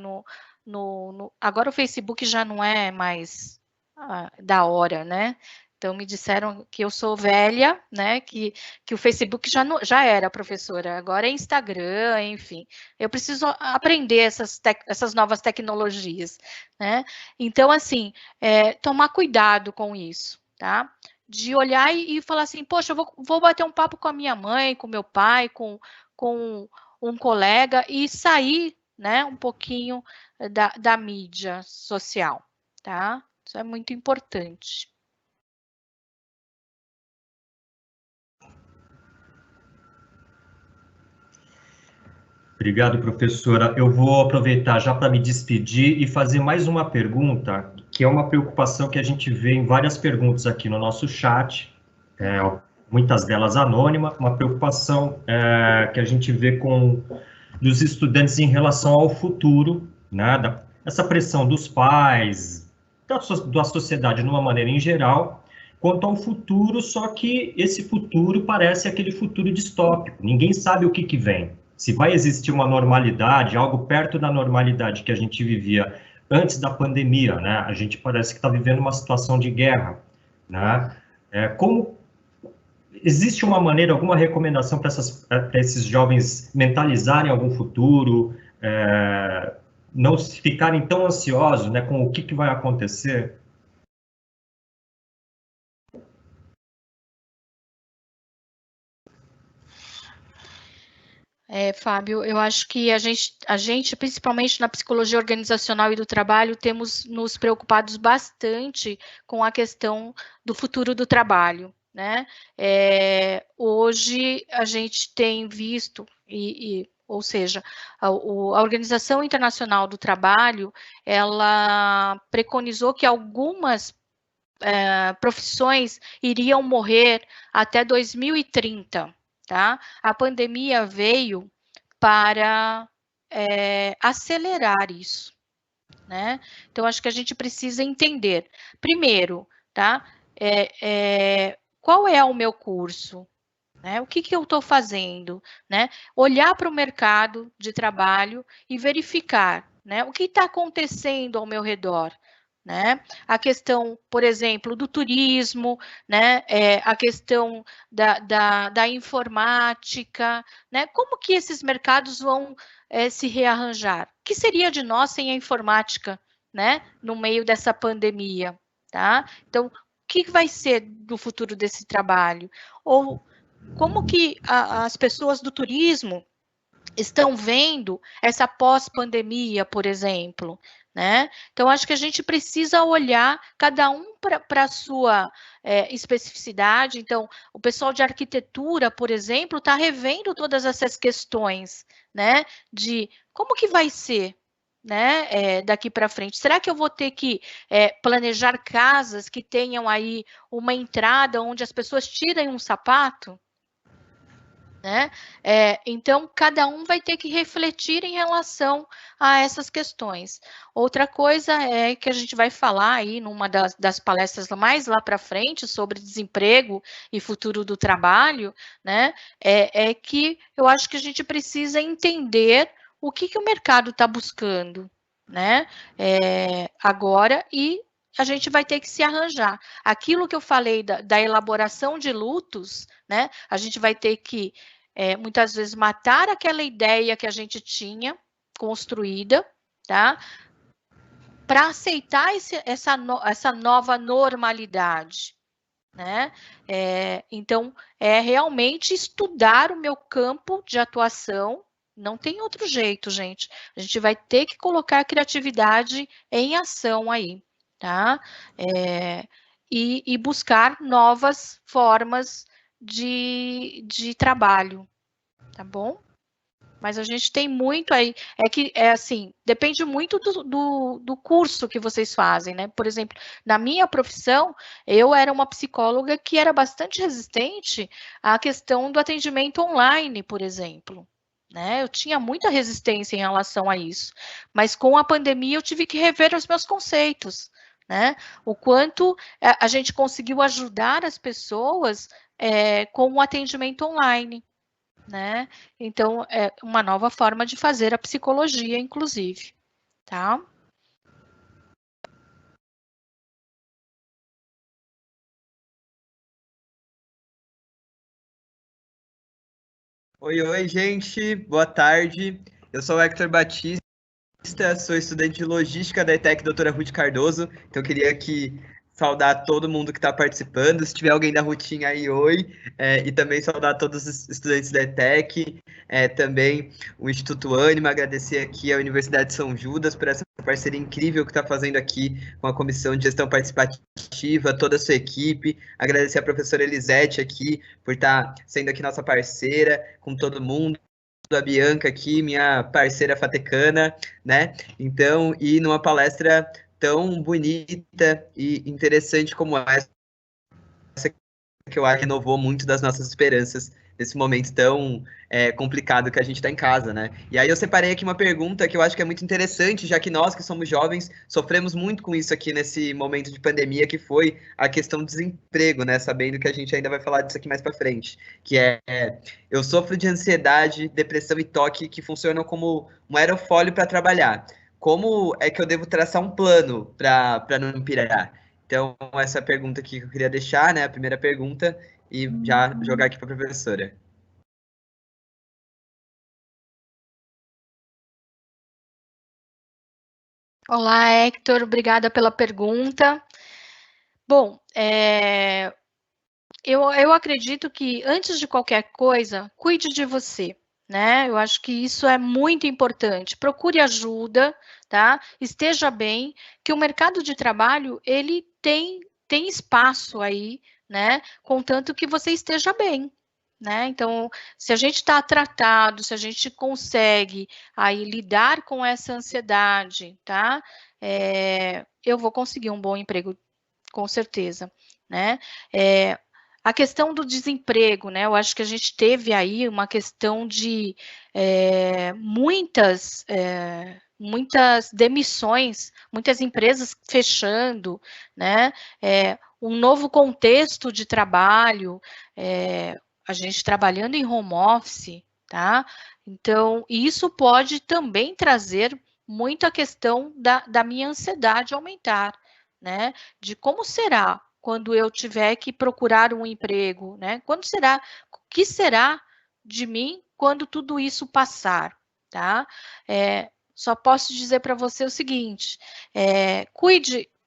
agora o Facebook já não é mais da hora, né? Então, me disseram que eu sou velha, né? Que o Facebook já era, professora. Agora é Instagram, enfim. Eu preciso aprender essas novas tecnologias, né? Então, assim, tomar cuidado com isso, tá? De olhar e falar assim, poxa, eu vou bater um papo com a minha mãe, com meu pai, com um colega e sair, né, um pouquinho da mídia social, tá? Isso é muito importante. Obrigado, professora. Eu vou aproveitar já para me despedir e fazer mais uma pergunta, que é uma preocupação que a gente vê em várias perguntas aqui no nosso chat, muitas delas anônimas, uma preocupação que a gente vê dos estudantes em relação ao futuro, né, essa pressão dos pais, da sociedade de uma maneira em geral, quanto ao futuro, só que esse futuro parece aquele futuro distópico, ninguém sabe o que vem. Se vai existir uma normalidade, algo perto da normalidade que a gente vivia antes da pandemia, né? A gente parece que está vivendo uma situação de guerra, né? Como existe uma maneira, alguma recomendação para esses jovens mentalizarem algum futuro, não ficarem tão ansiosos, né, com o que vai acontecer? Fábio, eu acho que a gente, principalmente na psicologia organizacional e do trabalho, temos nos preocupados bastante com a questão do futuro do trabalho, né? Hoje a gente tem visto, ou seja, a Organização Internacional do Trabalho, ela preconizou que algumas profissões iriam morrer até 2030. Tá? A pandemia veio para acelerar isso, né? Então, acho que a gente precisa entender, primeiro, tá? Qual é o meu curso? Né? O que eu estou fazendo? Né? Olhar para o mercado de trabalho e verificar, né? O que está acontecendo ao meu redor. Né? A questão, por exemplo, do turismo, né? A questão da informática, né? Como que esses mercados vão se rearranjar? O que seria de nós sem a informática, né? No meio dessa pandemia, tá? Então, o que vai ser do futuro desse trabalho? Ou como que as pessoas do turismo estão vendo essa pós-pandemia, por exemplo, né? Então, acho que a gente precisa olhar cada um para a sua especificidade. Então, o pessoal de arquitetura, por exemplo, está revendo todas essas questões, né? De como que vai ser, né? Daqui para frente. Será que eu vou ter que planejar casas que tenham aí uma entrada onde as pessoas tirem um sapato? né? Então, cada um vai ter que refletir em relação a essas questões. Outra coisa é que a gente vai falar aí numa das palestras mais lá para frente sobre desemprego e futuro do trabalho, né? É que eu acho que a gente precisa entender o que o mercado está buscando, né? Agora, e a gente vai ter que se arranjar. Aquilo que eu falei da elaboração de lutos, né? A gente vai ter que, muitas vezes, matar aquela ideia que a gente tinha construída, tá? Para aceitar essa nova normalidade, né? Então, realmente estudar o meu campo de atuação. Não tem outro jeito, gente. A gente vai ter que colocar a criatividade em ação aí, tá? E buscar novas formas de trabalho, tá bom? Mas a gente tem muito aí, assim, depende muito do curso que vocês fazem, né? Por exemplo, na minha profissão, eu era uma psicóloga que era bastante resistente à questão do atendimento online, por exemplo, né? Eu tinha muita resistência em relação a isso, mas com a pandemia eu tive que rever os meus conceitos, né? O quanto a gente conseguiu ajudar as pessoas com o atendimento online, né? Então, é uma nova forma de fazer a psicologia, inclusive, tá? Oi, gente, boa tarde. Eu sou o Hector Batista, sou estudante de logística da ETEC Doutora Ruth Cardoso, então eu queria aqui saudar todo mundo que está participando, se tiver alguém da Rutinha aí, oi, e também saudar todos os estudantes da ETEC, também o Instituto Ânima, agradecer aqui à Universidade de São Judas por essa parceria incrível que está fazendo aqui com a Comissão de Gestão Participativa, toda a sua equipe, agradecer a professora Elisete aqui por estar sendo aqui nossa parceira, com todo mundo, a Bianca aqui, minha parceira fatecana, né? Então, e numa palestra tão bonita e interessante como essa, que eu acho que renovou muito das nossas esperanças nesse momento tão complicado que a gente está em casa, né? E aí eu separei aqui uma pergunta que eu acho que é muito interessante, já que nós que somos jovens sofremos muito com isso aqui nesse momento de pandemia, que foi a questão do desemprego, né? Sabendo que a gente ainda vai falar disso aqui mais para frente, que eu sofro de ansiedade, depressão e toque que funcionam como um aerofólio para trabalhar. Como é que eu devo traçar um plano para não pirar? Então, essa é a pergunta aqui que eu queria deixar, né? A primeira pergunta, e já jogar aqui para a professora. Olá, Hector, obrigada pela pergunta. Bom, eu acredito que, antes de qualquer coisa, cuide de você, né? Eu acho que isso é muito importante. Procure ajuda, tá? Esteja bem, que o mercado de trabalho, ele tem espaço aí, né? Contanto que você esteja bem, né? Então, se a gente está tratado, se a gente consegue aí lidar com essa ansiedade, tá? Eu vou conseguir um bom emprego, com certeza, né? A questão do desemprego, né? Eu acho que a gente teve aí uma questão de muitas demissões, muitas empresas fechando, né? Um novo contexto de trabalho, a gente trabalhando em home office, tá? Então, isso pode também trazer muito a questão da minha ansiedade aumentar, né? De como será quando eu tiver que procurar um emprego, né? O que será de mim quando tudo isso passar, tá? Só posso dizer para você o seguinte,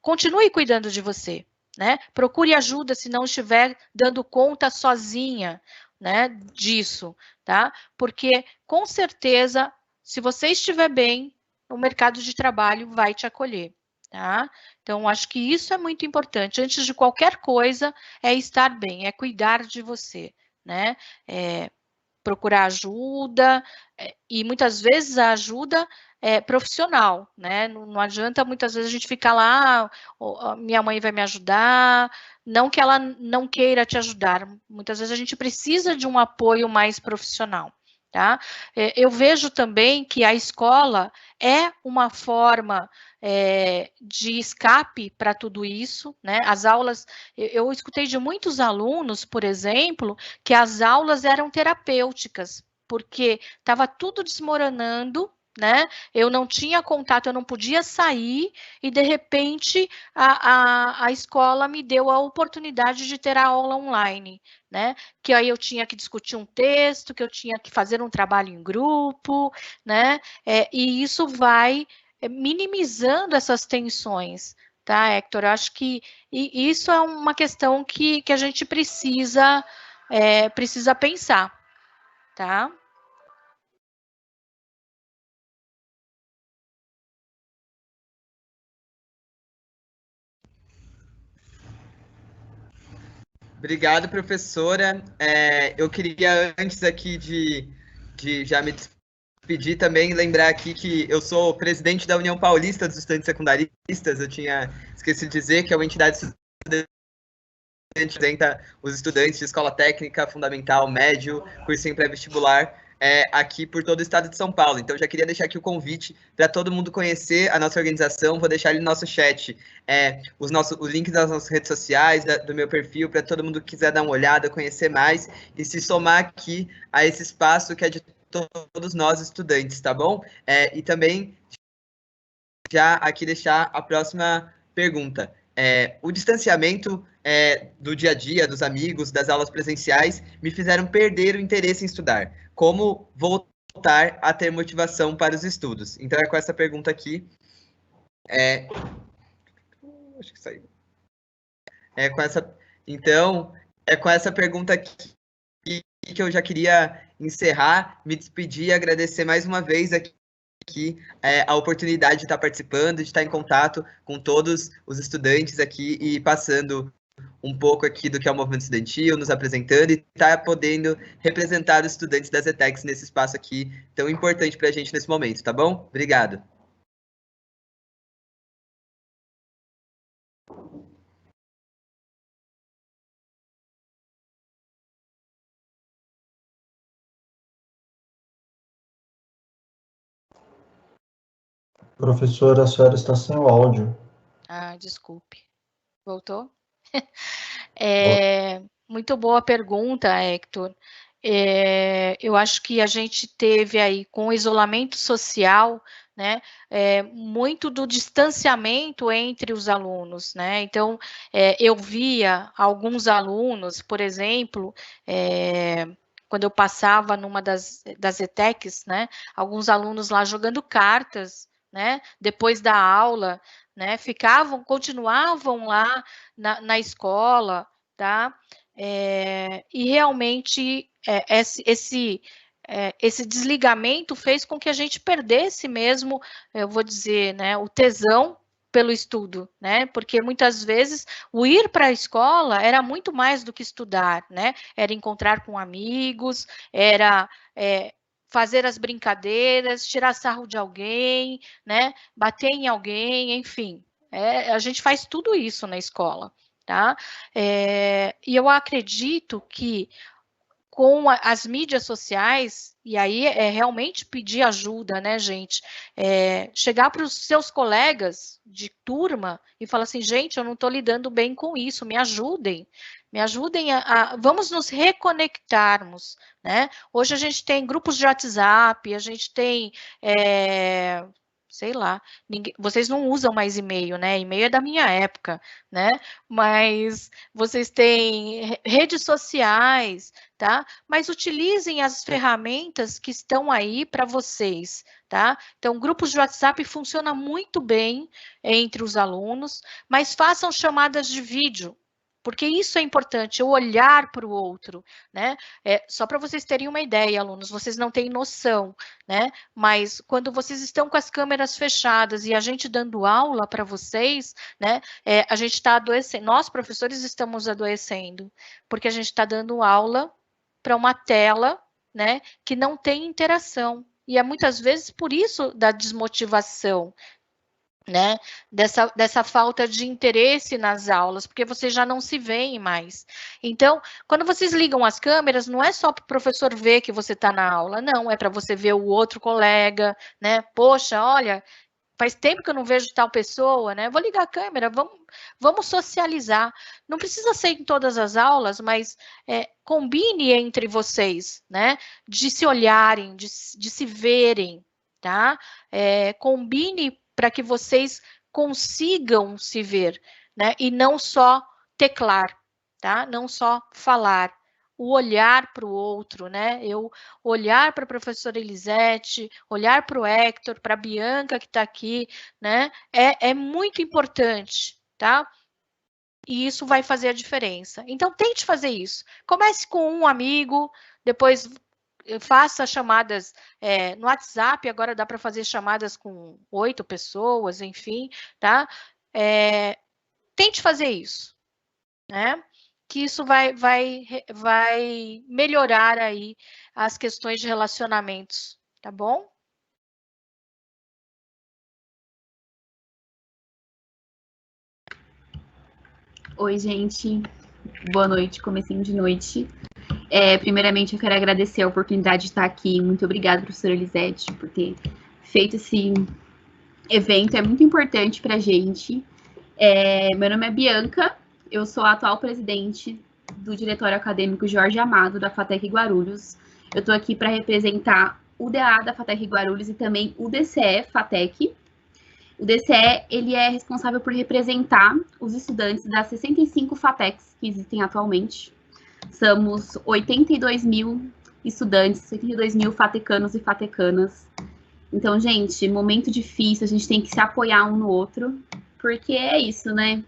continue cuidando de você, né? Procure ajuda se não estiver dando conta sozinha, né, disso, tá? Porque, com certeza, se você estiver bem, o mercado de trabalho vai te acolher, tá? Então, acho que isso é muito importante. Antes de qualquer coisa, é estar bem, é cuidar de você, né? procurar ajuda, e muitas vezes a ajuda é profissional, né? Não adianta muitas vezes a gente ficar lá, minha mãe vai me ajudar, não que ela não queira te ajudar, muitas vezes a gente precisa de um apoio mais profissional, tá? Eu vejo também que a escola é uma forma de escape para tudo isso, né? As aulas, eu escutei de muitos alunos, por exemplo, que as aulas eram terapêuticas, porque estava tudo desmoronando, né? Eu não tinha contato, eu não podia sair, e de repente a escola me deu a oportunidade de ter a aula online, né? Que aí eu tinha que discutir um texto, que eu tinha que fazer um trabalho em grupo, né? E isso vai minimizando essas tensões, tá, Hector? Eu acho que isso é uma questão que a gente precisa pensar, tá? Obrigado, professora. Eu queria, antes aqui de já me despedir, também lembrar aqui que eu sou presidente da União Paulista dos Estudantes Secundaristas. Eu tinha esquecido de dizer que é uma entidade estudante que representa os estudantes de escola técnica, fundamental, médio, cursinho pré-vestibular, aqui por todo o estado de São Paulo. Então, já queria deixar aqui o convite para todo mundo conhecer a nossa organização. Vou deixar ali no nosso chat o link das nossas redes sociais, do meu perfil, para todo mundo que quiser dar uma olhada, conhecer mais e se somar aqui a esse espaço que é de todos nós estudantes, tá bom? E também já aqui deixar a próxima pergunta. O distanciamento do dia a dia, dos amigos, das aulas presenciais, me fizeram perder o interesse em estudar. Como voltar a ter motivação para os estudos? Então, com essa pergunta aqui. Acho que saiu. Com essa pergunta aqui que eu já queria encerrar, me despedir e agradecer mais uma vez aqui a oportunidade de estar participando, de estar em contato com todos os estudantes aqui e passando um pouco aqui do que é o movimento estudantil, nos apresentando e estar podendo representar os estudantes das ETECs nesse espaço aqui tão importante para a gente nesse momento, tá bom? Obrigado. Professora, a senhora está sem o áudio. Ah, desculpe. Voltou? Muito boa pergunta, Hector. Eu acho que a gente teve aí, com o isolamento social, né, muito do distanciamento entre os alunos, né? Então, eu via alguns alunos, por exemplo, quando eu passava numa das ETECs, né, alguns alunos lá jogando cartas, né, depois da aula, né, continuavam lá na escola, tá? E realmente esse desligamento fez com que a gente perdesse mesmo, eu vou dizer, né, o tesão pelo estudo, né? Porque muitas vezes o ir para a escola era muito mais do que estudar, né? Era encontrar com amigos, era fazer as brincadeiras, tirar sarro de alguém, né? Bater em alguém, enfim. A gente faz tudo isso na escola, tá? E eu acredito que com as mídias sociais, e aí realmente pedir ajuda, né, gente? Chegar para os seus colegas de turma e falar assim, gente, eu não estou lidando bem com isso, me ajudem vamos nos reconectarmos, né? Hoje a gente tem grupos de WhatsApp, a gente tem, sei lá, vocês não usam mais e-mail, né? E-mail é da minha época, né? Mas vocês têm redes sociais, tá? Mas utilizem as ferramentas que estão aí para vocês, tá? Então, grupos de WhatsApp funcionam muito bem entre os alunos, mas façam chamadas de vídeo, porque isso é importante, o olhar para o outro, né? Só para vocês terem uma ideia, alunos, vocês não têm noção, né? Mas quando vocês estão com as câmeras fechadas e a gente dando aula para vocês, né? A gente está adoecendo, nós professores estamos adoecendo, porque a gente está dando aula para uma tela, né, que não tem interação. E é muitas vezes por isso da desmotivação, né, dessa falta de interesse nas aulas, porque vocês já não se veem mais. Então, quando vocês ligam as câmeras, não é só para o professor ver que você está na aula, não, é para você ver o outro colega, né, poxa, olha, faz tempo que eu não vejo tal pessoa, né, vou ligar a câmera, vamos socializar. Não precisa ser em todas as aulas, mas combine entre vocês, né, de se olharem, de se verem, tá? Combine para que vocês consigam se ver, né? E não só teclar, tá? Não só falar. O olhar para o outro, né? Eu olhar para a professora Elisete, olhar para o Hector, para a Bianca que está aqui, né? É muito importante, tá? E isso vai fazer a diferença. Então, tente fazer isso. Comece com um amigo, depois faça chamadas no WhatsApp, agora dá para fazer chamadas com 8 pessoas, enfim, tá? Tente fazer isso, né? Que isso vai melhorar aí as questões de relacionamentos, tá bom? Oi, gente. Boa noite, comecinho de noite. Primeiramente, eu quero agradecer a oportunidade de estar aqui. Muito obrigada, professora Elisete, por ter feito esse evento. É muito importante para a gente. Meu nome é Bianca, eu sou a atual presidente do Diretório Acadêmico Jorge Amado, da FATEC Guarulhos. Eu estou aqui para representar o DA da FATEC Guarulhos e também o DCE FATEC. O DCE, ele é responsável por representar os estudantes das 65 FATECs que existem atualmente. Somos 82 mil estudantes, 82 mil fatecanos e fatecanas. Então, gente, momento difícil, a gente tem que se apoiar um no outro, porque é isso, né?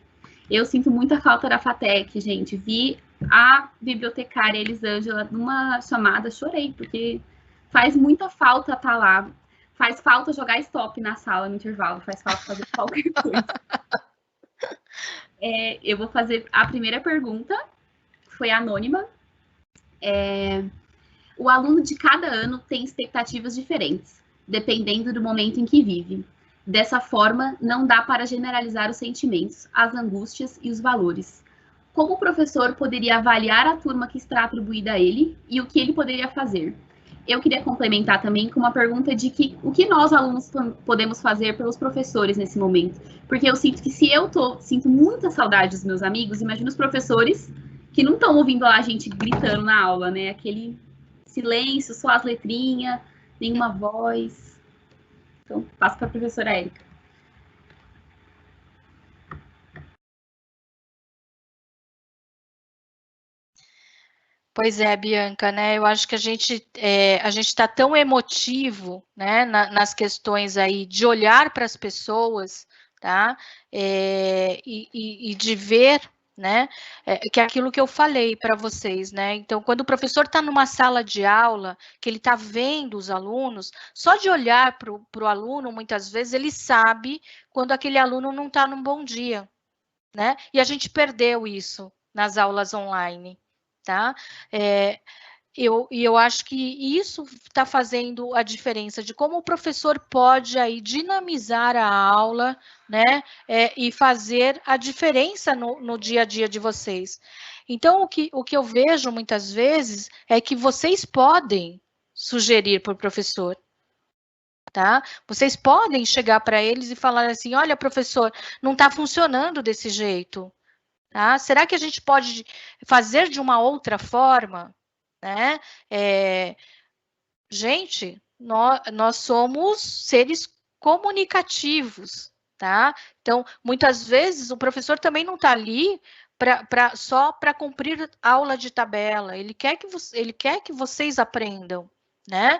Eu sinto muita falta da FATEC, gente. Vi a bibliotecária Elisângela numa chamada, chorei, porque faz muita falta estar lá. Faz falta jogar stop na sala no intervalo, faz falta fazer qualquer coisa. Eu vou fazer a primeira pergunta, que foi anônima. O aluno de cada ano tem expectativas diferentes, dependendo do momento em que vive. Dessa forma, não dá para generalizar os sentimentos, as angústias e os valores. Como o professor poderia avaliar a turma que está atribuída a ele e o que ele poderia fazer? Eu queria complementar também com uma pergunta de o que nós, alunos, podemos fazer pelos professores nesse momento. Porque eu sinto que se eu sinto muita saudade dos meus amigos, imagina os professores que não estão ouvindo lá a gente gritando na aula, né? Aquele silêncio, só as letrinhas, nenhuma voz. Então, passo para a professora Érica. Pois é, Bianca, né? Eu acho que a gente está tão emotivo, né, nas questões aí de olhar para as pessoas, tá? E de ver, né? Que é aquilo que eu falei para vocês, né? Então, quando o professor está numa sala de aula, que ele está vendo os alunos, só de olhar para o aluno, muitas vezes ele sabe quando aquele aluno não está num bom dia, né? E a gente perdeu isso nas aulas online. Tá? Eu acho que isso está fazendo a diferença de como o professor pode aí dinamizar a aula, né? E fazer a diferença no dia a dia de vocês. Então, o que eu vejo muitas vezes é que vocês podem sugerir para o professor. Tá? Vocês podem chegar para eles e falar assim: olha, professor, não está funcionando desse jeito. Tá? Será que a gente pode fazer de uma outra forma? Né? Gente, nós somos seres comunicativos, tá? Então, muitas vezes, o professor também não está ali só para cumprir aula de tabela, ele quer que vocês aprendam, né?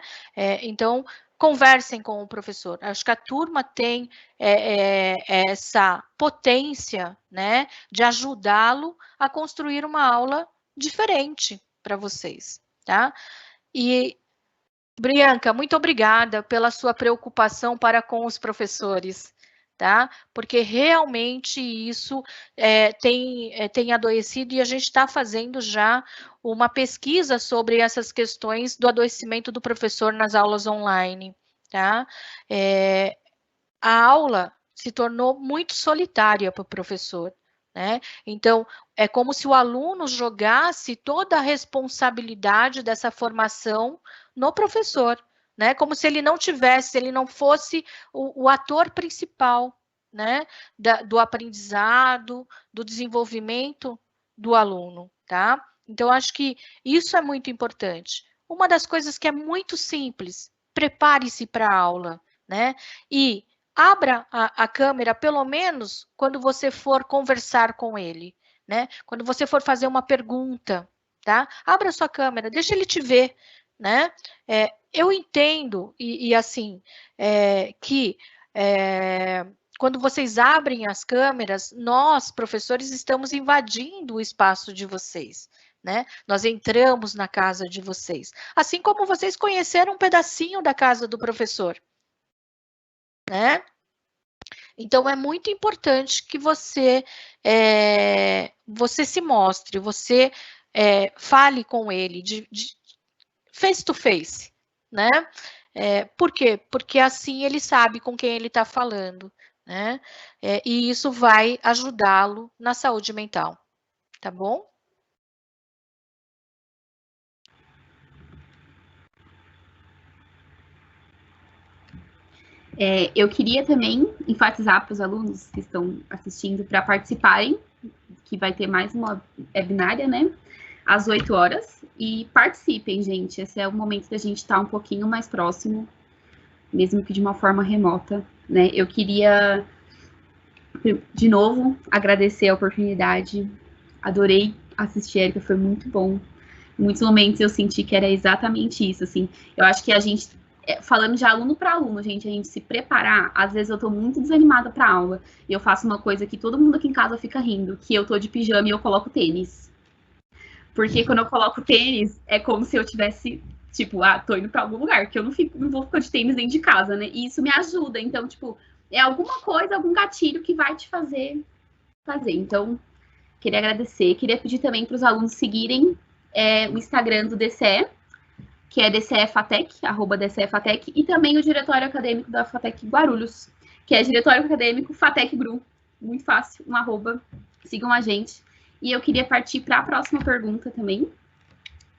Então, conversem com o professor. Acho que a turma tem essa potência, né, de ajudá-lo a construir uma aula diferente para vocês, tá? E, Bianca, muito obrigada pela sua preocupação para com os professores, tá? Porque realmente isso tem adoecido, e a gente está fazendo já uma pesquisa sobre essas questões do adoecimento do professor nas aulas online, tá? A aula se tornou muito solitária para o professor, né? Então, é como se o aluno jogasse toda a responsabilidade dessa formação no professor, né? Como se ele não tivesse, ele não fosse o ator principal, né? Do aprendizado, do desenvolvimento do aluno, tá? Então, acho que isso é muito importante. Uma das coisas que é muito simples, prepare-se para a aula, né? E abra a câmera, pelo menos, quando você for conversar com ele, né? Quando você for fazer uma pergunta, tá? Abra a sua câmera, deixa ele te ver, né? Eu entendo, assim, que quando vocês abrem as câmeras, nós, professores, estamos invadindo o espaço de vocês, né? Nós entramos na casa de vocês. Assim como vocês conheceram um pedacinho da casa do professor, né? Então, é muito importante que você se mostre, você fale com ele de face to face, né? Por quê? Porque assim ele sabe com quem ele está falando, né? E isso vai ajudá-lo na saúde mental, tá bom? Eu queria também enfatizar para os alunos que estão assistindo para participarem, que vai ter mais uma webinária, né? Às 8 horas. E participem, gente. Esse é o momento da gente estar um pouquinho mais próximo, mesmo que de uma forma remota, né? Eu queria, de novo, agradecer a oportunidade. Adorei assistir, Érica, foi muito bom. Em muitos momentos eu senti que era exatamente isso, assim. Eu acho que a gente, falando de aluno para aluno, gente, a gente se preparar, às vezes eu tô muito desanimada para aula, e eu faço uma coisa que todo mundo aqui em casa fica rindo, que eu tô de pijama e eu coloco tênis. Porque quando eu coloco tênis, é como se eu tivesse, tipo, tô indo para algum lugar, que eu não vou ficar de tênis dentro de casa, né? E isso me ajuda. Então, tipo, é alguma coisa, algum gatilho que vai te fazer. Então, queria agradecer. Queria pedir também para os alunos seguirem o Instagram do DCE, que é DCE-FATEC, @DCE-FATEC, e também o Diretório Acadêmico da FATEC Guarulhos, que é Diretório Acadêmico FATEC Gru. Muito fácil, @. Sigam a gente. E eu queria partir para a próxima pergunta também.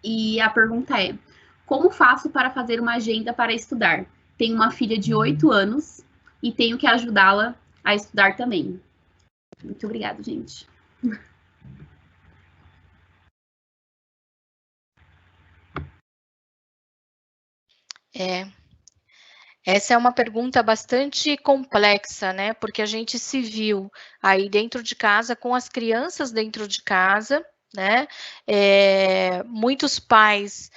E a pergunta é: como faço para fazer uma agenda para estudar? Tenho uma filha de 8 anos e tenho que ajudá-la a estudar também. Muito obrigada, gente. Essa é uma pergunta bastante complexa, né? Porque a gente se viu aí dentro de casa, com as crianças dentro de casa, né? Muitos pais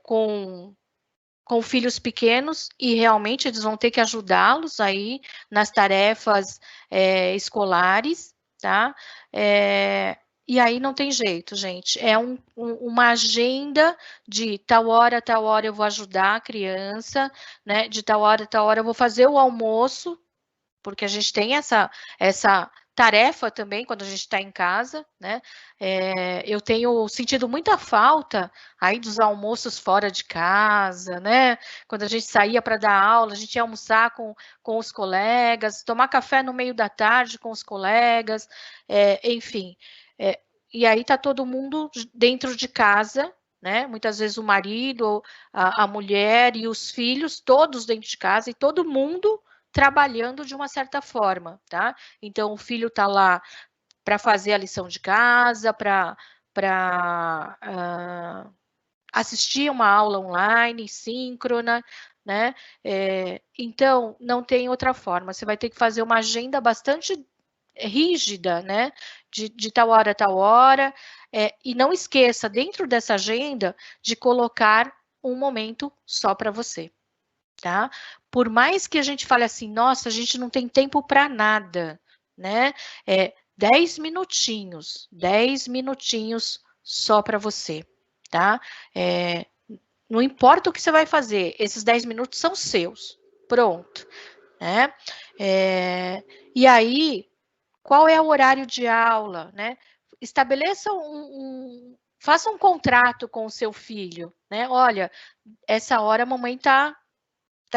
com filhos pequenos, e realmente eles vão ter que ajudá-los aí nas tarefas escolares, tá? E aí não tem jeito, gente. É uma agenda de tal hora eu vou ajudar a criança, né? De tal hora eu vou fazer o almoço, porque a gente tem essa tarefa também quando a gente está em casa, né? Eu tenho sentido muita falta aí dos almoços fora de casa, né? Quando a gente saía para dar aula, a gente ia almoçar com os colegas, tomar café no meio da tarde com os colegas, enfim. E aí está todo mundo dentro de casa, né? Muitas vezes o marido, a mulher e os filhos, todos dentro de casa, e todo mundo trabalhando de uma certa forma, tá? Então, o filho está lá para fazer a lição de casa, para assistir uma aula online, síncrona, né? Então, não tem outra forma. Você vai ter que fazer uma agenda bastante rígida, né? De tal hora a tal hora. E não esqueça, dentro dessa agenda, de colocar um momento só para você. Tá? Por mais que a gente fale assim, nossa, a gente não tem tempo para nada, né? 10 minutinhos só para você, tá? Não importa o que você vai fazer, esses 10 minutos são seus, pronto. né? E aí, qual é o horário de aula, né? Estabeleça faça um contrato com o seu filho, né? Olha, essa hora a mamãe tá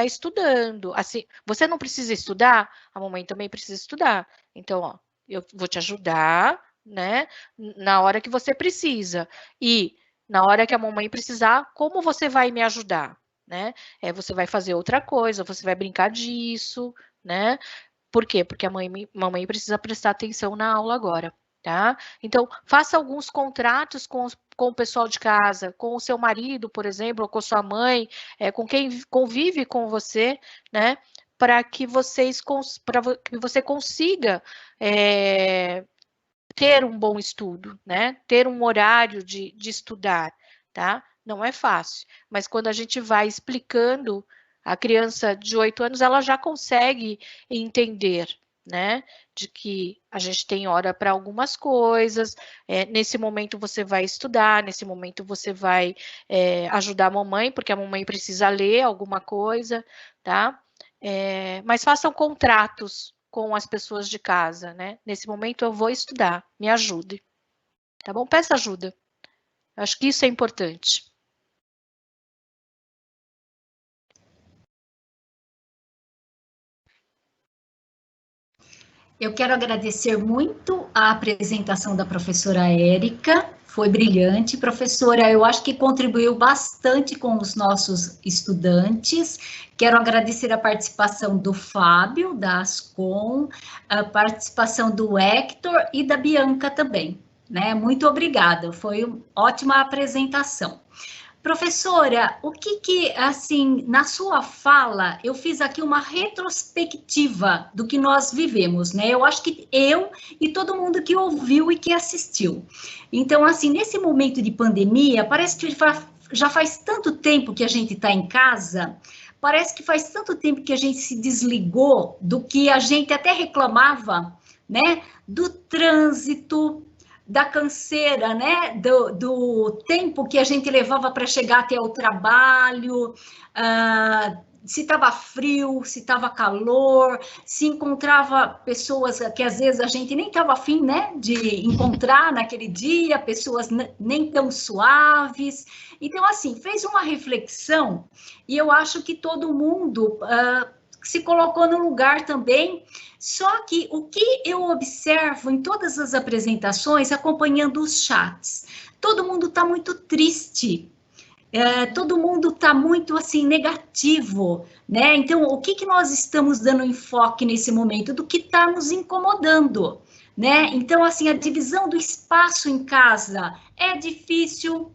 estudando. Assim, você não precisa estudar, a mamãe também precisa estudar. Então, ó, eu vou te ajudar, né? Na hora que você precisa. E na hora que a mamãe precisar, como você vai me ajudar, né? Você vai fazer outra coisa, você vai brincar disso, né? Por quê? Porque a mamãe precisa prestar atenção na aula agora, tá? Então, faça alguns contratos com o pessoal de casa, com o seu marido, por exemplo, ou com sua mãe, com quem convive com você, né? Para que você consiga ter um bom estudo, né? Ter um horário de estudar, tá? Não é fácil, mas quando a gente vai explicando, a criança de 8 anos, ela já consegue entender, né? De que a gente tem hora para algumas coisas, nesse momento você vai estudar, nesse momento você vai ajudar a mamãe, porque a mamãe precisa ler alguma coisa, tá? Mas façam contratos com as pessoas de casa, né? Nesse momento eu vou estudar, me ajude, tá bom? Peça ajuda. Acho que isso é importante. Eu quero agradecer muito a apresentação da professora Érica, foi brilhante. Professora, eu acho que contribuiu bastante com os nossos estudantes. Quero agradecer a participação do Fábio, da Ascom, a participação do Hector e da Bianca também, né? Muito obrigada, foi uma ótima apresentação. Professora, o que, assim, na sua fala, eu fiz aqui uma retrospectiva do que nós vivemos, né? Eu acho que eu e todo mundo que ouviu e que assistiu. Então, assim, nesse momento de pandemia, parece que já faz tanto tempo que a gente está em casa, parece que faz tanto tempo que a gente se desligou do que a gente até reclamava, né? Do trânsito, da canseira, né, do tempo que a gente levava para chegar até o trabalho, se estava frio, se estava calor, se encontrava pessoas que às vezes a gente nem estava afim, né, de encontrar naquele dia, pessoas nem tão suaves. Então, assim, fez uma reflexão e eu acho que todo mundo se colocou no lugar também. Só que o que eu observo em todas as apresentações, acompanhando os chats, todo mundo está muito triste, todo mundo está muito assim negativo, né? Então, o que nós estamos dando enfoque nesse momento? Do que está nos incomodando, né? Então, assim, a divisão do espaço em casa é difícil.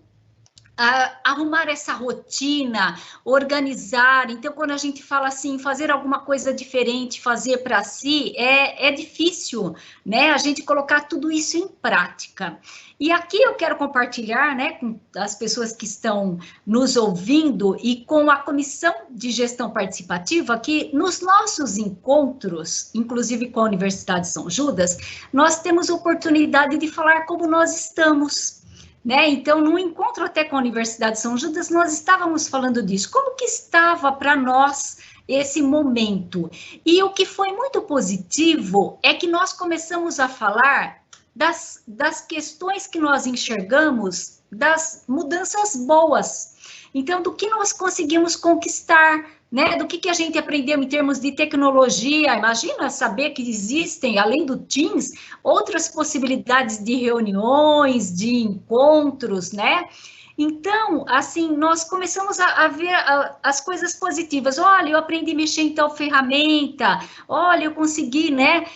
Arrumar essa rotina, organizar. Então, quando a gente fala assim, fazer alguma coisa diferente, fazer para si, é difícil, né? A gente colocar tudo isso em prática. E aqui eu quero compartilhar, né, com as pessoas que estão nos ouvindo e com a Comissão de Gestão Participativa, que nos nossos encontros, inclusive com a Universidade de São Judas, nós temos oportunidade de falar como nós estamos, né? Então, no encontro até com a Universidade de São Judas, nós estávamos falando disso. Como que estava para nós esse momento? E o que foi muito positivo é que nós começamos a falar das questões que nós enxergamos, das mudanças boas. Então, do que nós conseguimos conquistar, né? Do que a gente aprendeu em termos de tecnologia. Imagina saber que existem, além do Teams, outras possibilidades de reuniões, de encontros, né? Então, assim, nós começamos a ver as coisas positivas. Olha, eu aprendi a mexer em tal ferramenta. Olha, eu consegui, né?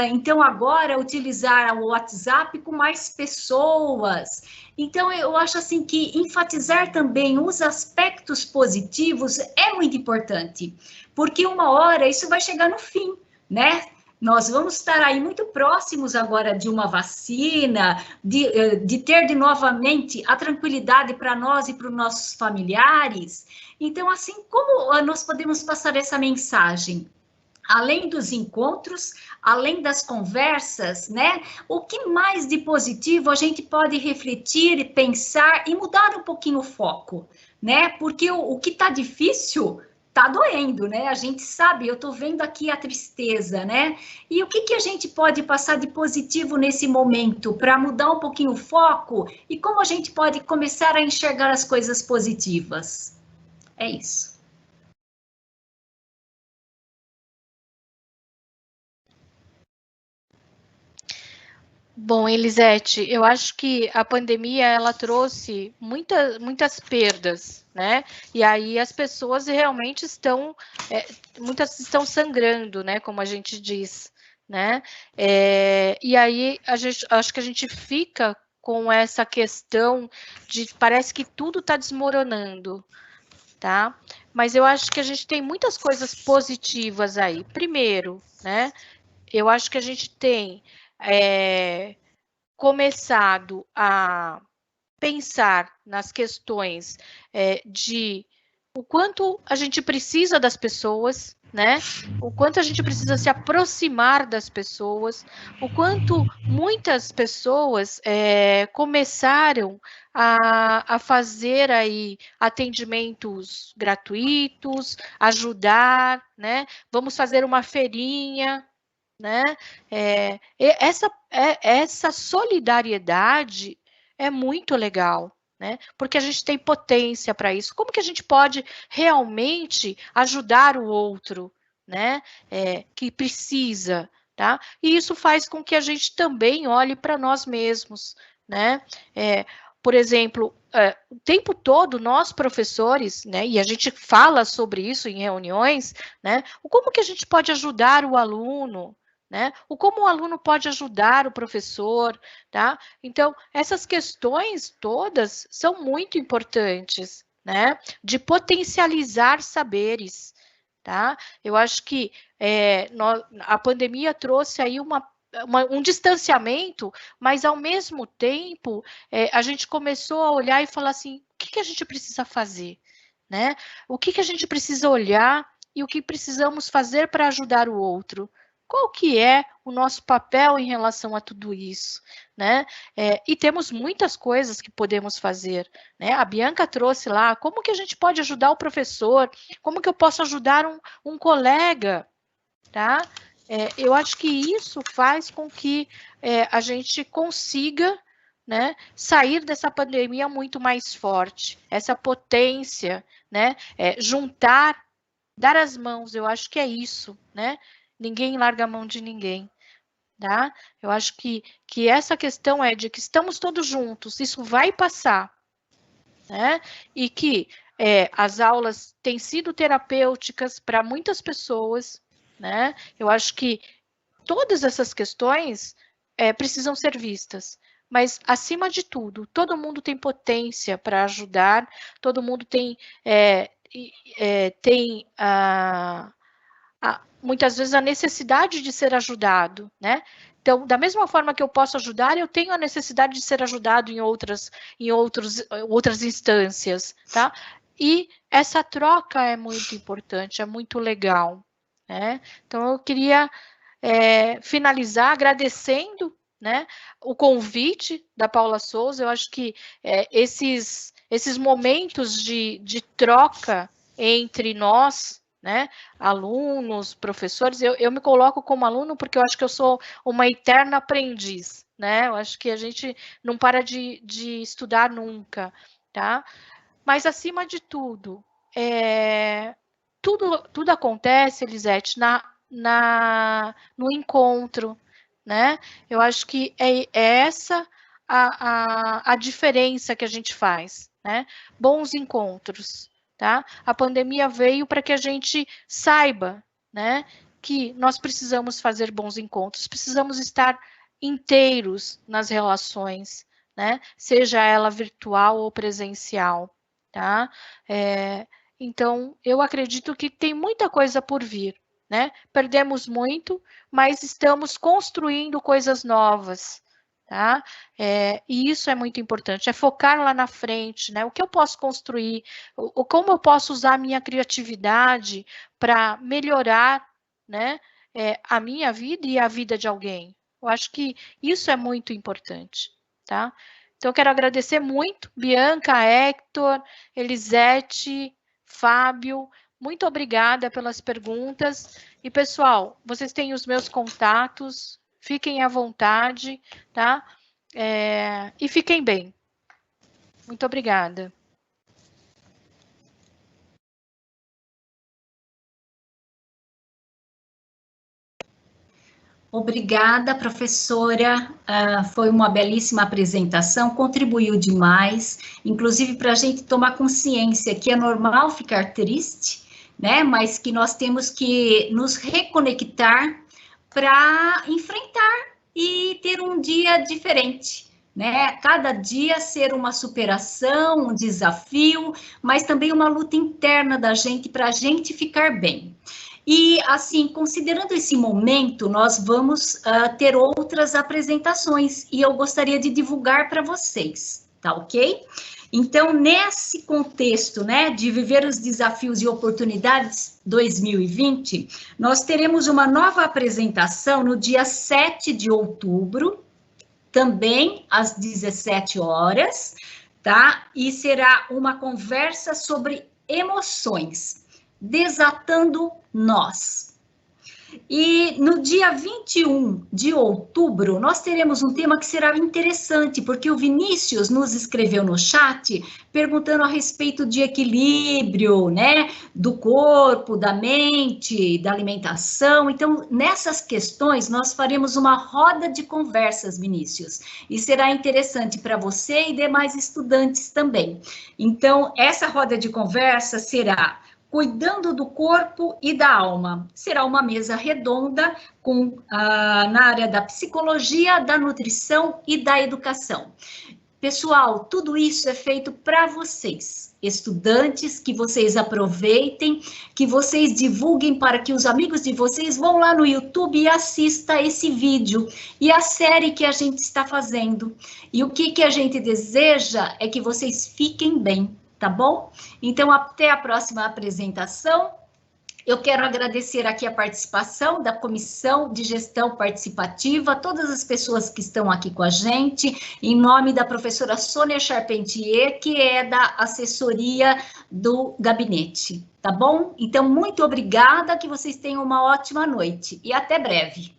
Então, agora, utilizar o WhatsApp com mais pessoas. Então, eu acho assim que enfatizar também os aspectos positivos é muito importante, porque uma hora isso vai chegar no fim, né? Nós vamos estar aí muito próximos agora de uma vacina, de ter de novamente a tranquilidade para nós e para os nossos familiares. Então, assim, como nós podemos passar essa mensagem? Além dos encontros, além das conversas, né? O que mais de positivo a gente pode refletir, pensar e mudar um pouquinho o foco, né? Porque o que está difícil tá doendo, né? A gente sabe, eu tô vendo aqui a tristeza, né? E o que que a gente pode passar de positivo nesse momento para mudar um pouquinho o foco e como a gente pode começar a enxergar as coisas positivas? É isso. Bom, Elisete, eu acho que a pandemia ela trouxe muitas perdas, né? E aí as pessoas realmente estão, muitas estão sangrando, né? Como a gente diz, né? E aí acho que a gente fica com essa questão de parece que tudo está desmoronando, tá? Mas eu acho que a gente tem muitas coisas positivas aí. Primeiro, né? Eu acho que a gente tem começado a pensar nas questões de o quanto a gente precisa das pessoas, né? O quanto a gente precisa se aproximar das pessoas, o quanto muitas pessoas começaram a fazer aí atendimentos gratuitos, ajudar, né? Vamos fazer uma feirinha, né? Essa solidariedade é muito legal, né? Porque a gente tem potência para isso. Como que a gente pode realmente ajudar o outro, né? Que precisa, tá? E isso faz com que a gente também olhe para nós mesmos, né? Por exemplo, o tempo todo nós professores, né? E a gente fala sobre isso em reuniões, né? Como que a gente pode ajudar o aluno? Né? Como o aluno pode ajudar o professor, tá? Então, essas questões todas são muito importantes, né? De potencializar saberes, tá? Eu acho que a pandemia trouxe aí um distanciamento, mas ao mesmo tempo a gente começou a olhar e falar assim, o que a gente precisa fazer, né? O que a gente precisa olhar e o que precisamos fazer para ajudar o outro? Qual que é o nosso papel em relação a tudo isso, né? E temos muitas coisas que podemos fazer, né? A Bianca trouxe lá, como que a gente pode ajudar o professor? Como que eu posso ajudar um colega, tá? Eu acho que isso faz com que a gente consiga, né, sair dessa pandemia muito mais forte, essa potência, né? Juntar, dar as mãos, eu acho que é isso, né? Ninguém larga a mão de ninguém, tá? Eu acho que essa questão de que estamos todos juntos, isso vai passar, né? E que as aulas têm sido terapêuticas para muitas pessoas, né? Eu acho que todas essas questões precisam ser vistas, mas, acima de tudo, todo mundo tem potência para ajudar, todo mundo tem muitas vezes a necessidade de ser ajudado, né? Então, da mesma forma que eu posso ajudar, eu tenho a necessidade de ser ajudado em outras instâncias, tá? E essa troca é muito importante, é muito legal, né? Então, eu queria finalizar agradecendo, né, o convite da Paula Souza. Eu acho que esses momentos de troca entre nós, né, alunos, professores, eu me coloco como aluno porque eu acho que eu sou uma eterna aprendiz, né? Eu acho que a gente não para de estudar nunca, tá? Mas, acima de tudo, tudo acontece, Elisete, no encontro, né? Eu acho que é essa a diferença que a gente faz, né? Bons encontros, tá? A pandemia veio para que a gente saiba, né, que nós precisamos fazer bons encontros, precisamos estar inteiros nas relações, né? Seja ela virtual ou presencial, tá? Então, eu acredito que tem muita coisa por vir, né? Perdemos muito, mas estamos construindo coisas novas, tá? E isso é muito importante, é focar lá na frente, né? O que eu posso construir, como eu posso usar a minha criatividade para melhorar, né, a minha vida e a vida de alguém. Eu acho que isso é muito importante, tá? Então, eu quero agradecer muito, Bianca, Hector, Elisete, Fábio, Muito obrigada pelas perguntas. E, pessoal, vocês têm os meus contatos, fiquem à vontade, tá? E fiquem bem. Muito obrigada. Obrigada, professora. Foi uma belíssima apresentação, contribuiu demais, inclusive para a gente tomar consciência que é normal ficar triste, né? Mas que nós temos que nos reconectar para enfrentar e ter um dia diferente, né? Cada dia ser uma superação, um desafio, mas também uma luta interna da gente para a gente ficar bem. E, assim, considerando esse momento, nós vamos ter outras apresentações e eu gostaria de divulgar para vocês, tá ok? Então, nesse contexto, né, de viver os desafios e oportunidades 2020, nós teremos uma nova apresentação no dia 7 de outubro, também às 17 horas, tá? E será uma conversa sobre emoções, desatando nós. E no dia 21 de outubro, nós teremos um tema que será interessante, porque o Vinícius nos escreveu no chat, perguntando a respeito de equilíbrio, né, do corpo, da mente, da alimentação. Então, nessas questões, nós faremos uma roda de conversas, Vinícius, e será interessante para você e demais estudantes também. Então, essa roda de conversa será Cuidando do Corpo e da Alma. Será uma mesa redonda na área da psicologia, da nutrição e da educação. Pessoal, tudo isso é feito para vocês, estudantes, que vocês aproveitem, que vocês divulguem para que os amigos de vocês vão lá no YouTube e assistam esse vídeo e a série que a gente está fazendo. E o que a gente deseja é que vocês fiquem bem. Tá bom? Então, até a próxima apresentação. Eu quero agradecer aqui a participação da Comissão de Gestão Participativa, todas as pessoas que estão aqui com a gente, em nome da professora Sônia Charpentier, que é da assessoria do gabinete, tá bom? Então, muito obrigada, que vocês tenham uma ótima noite e até breve.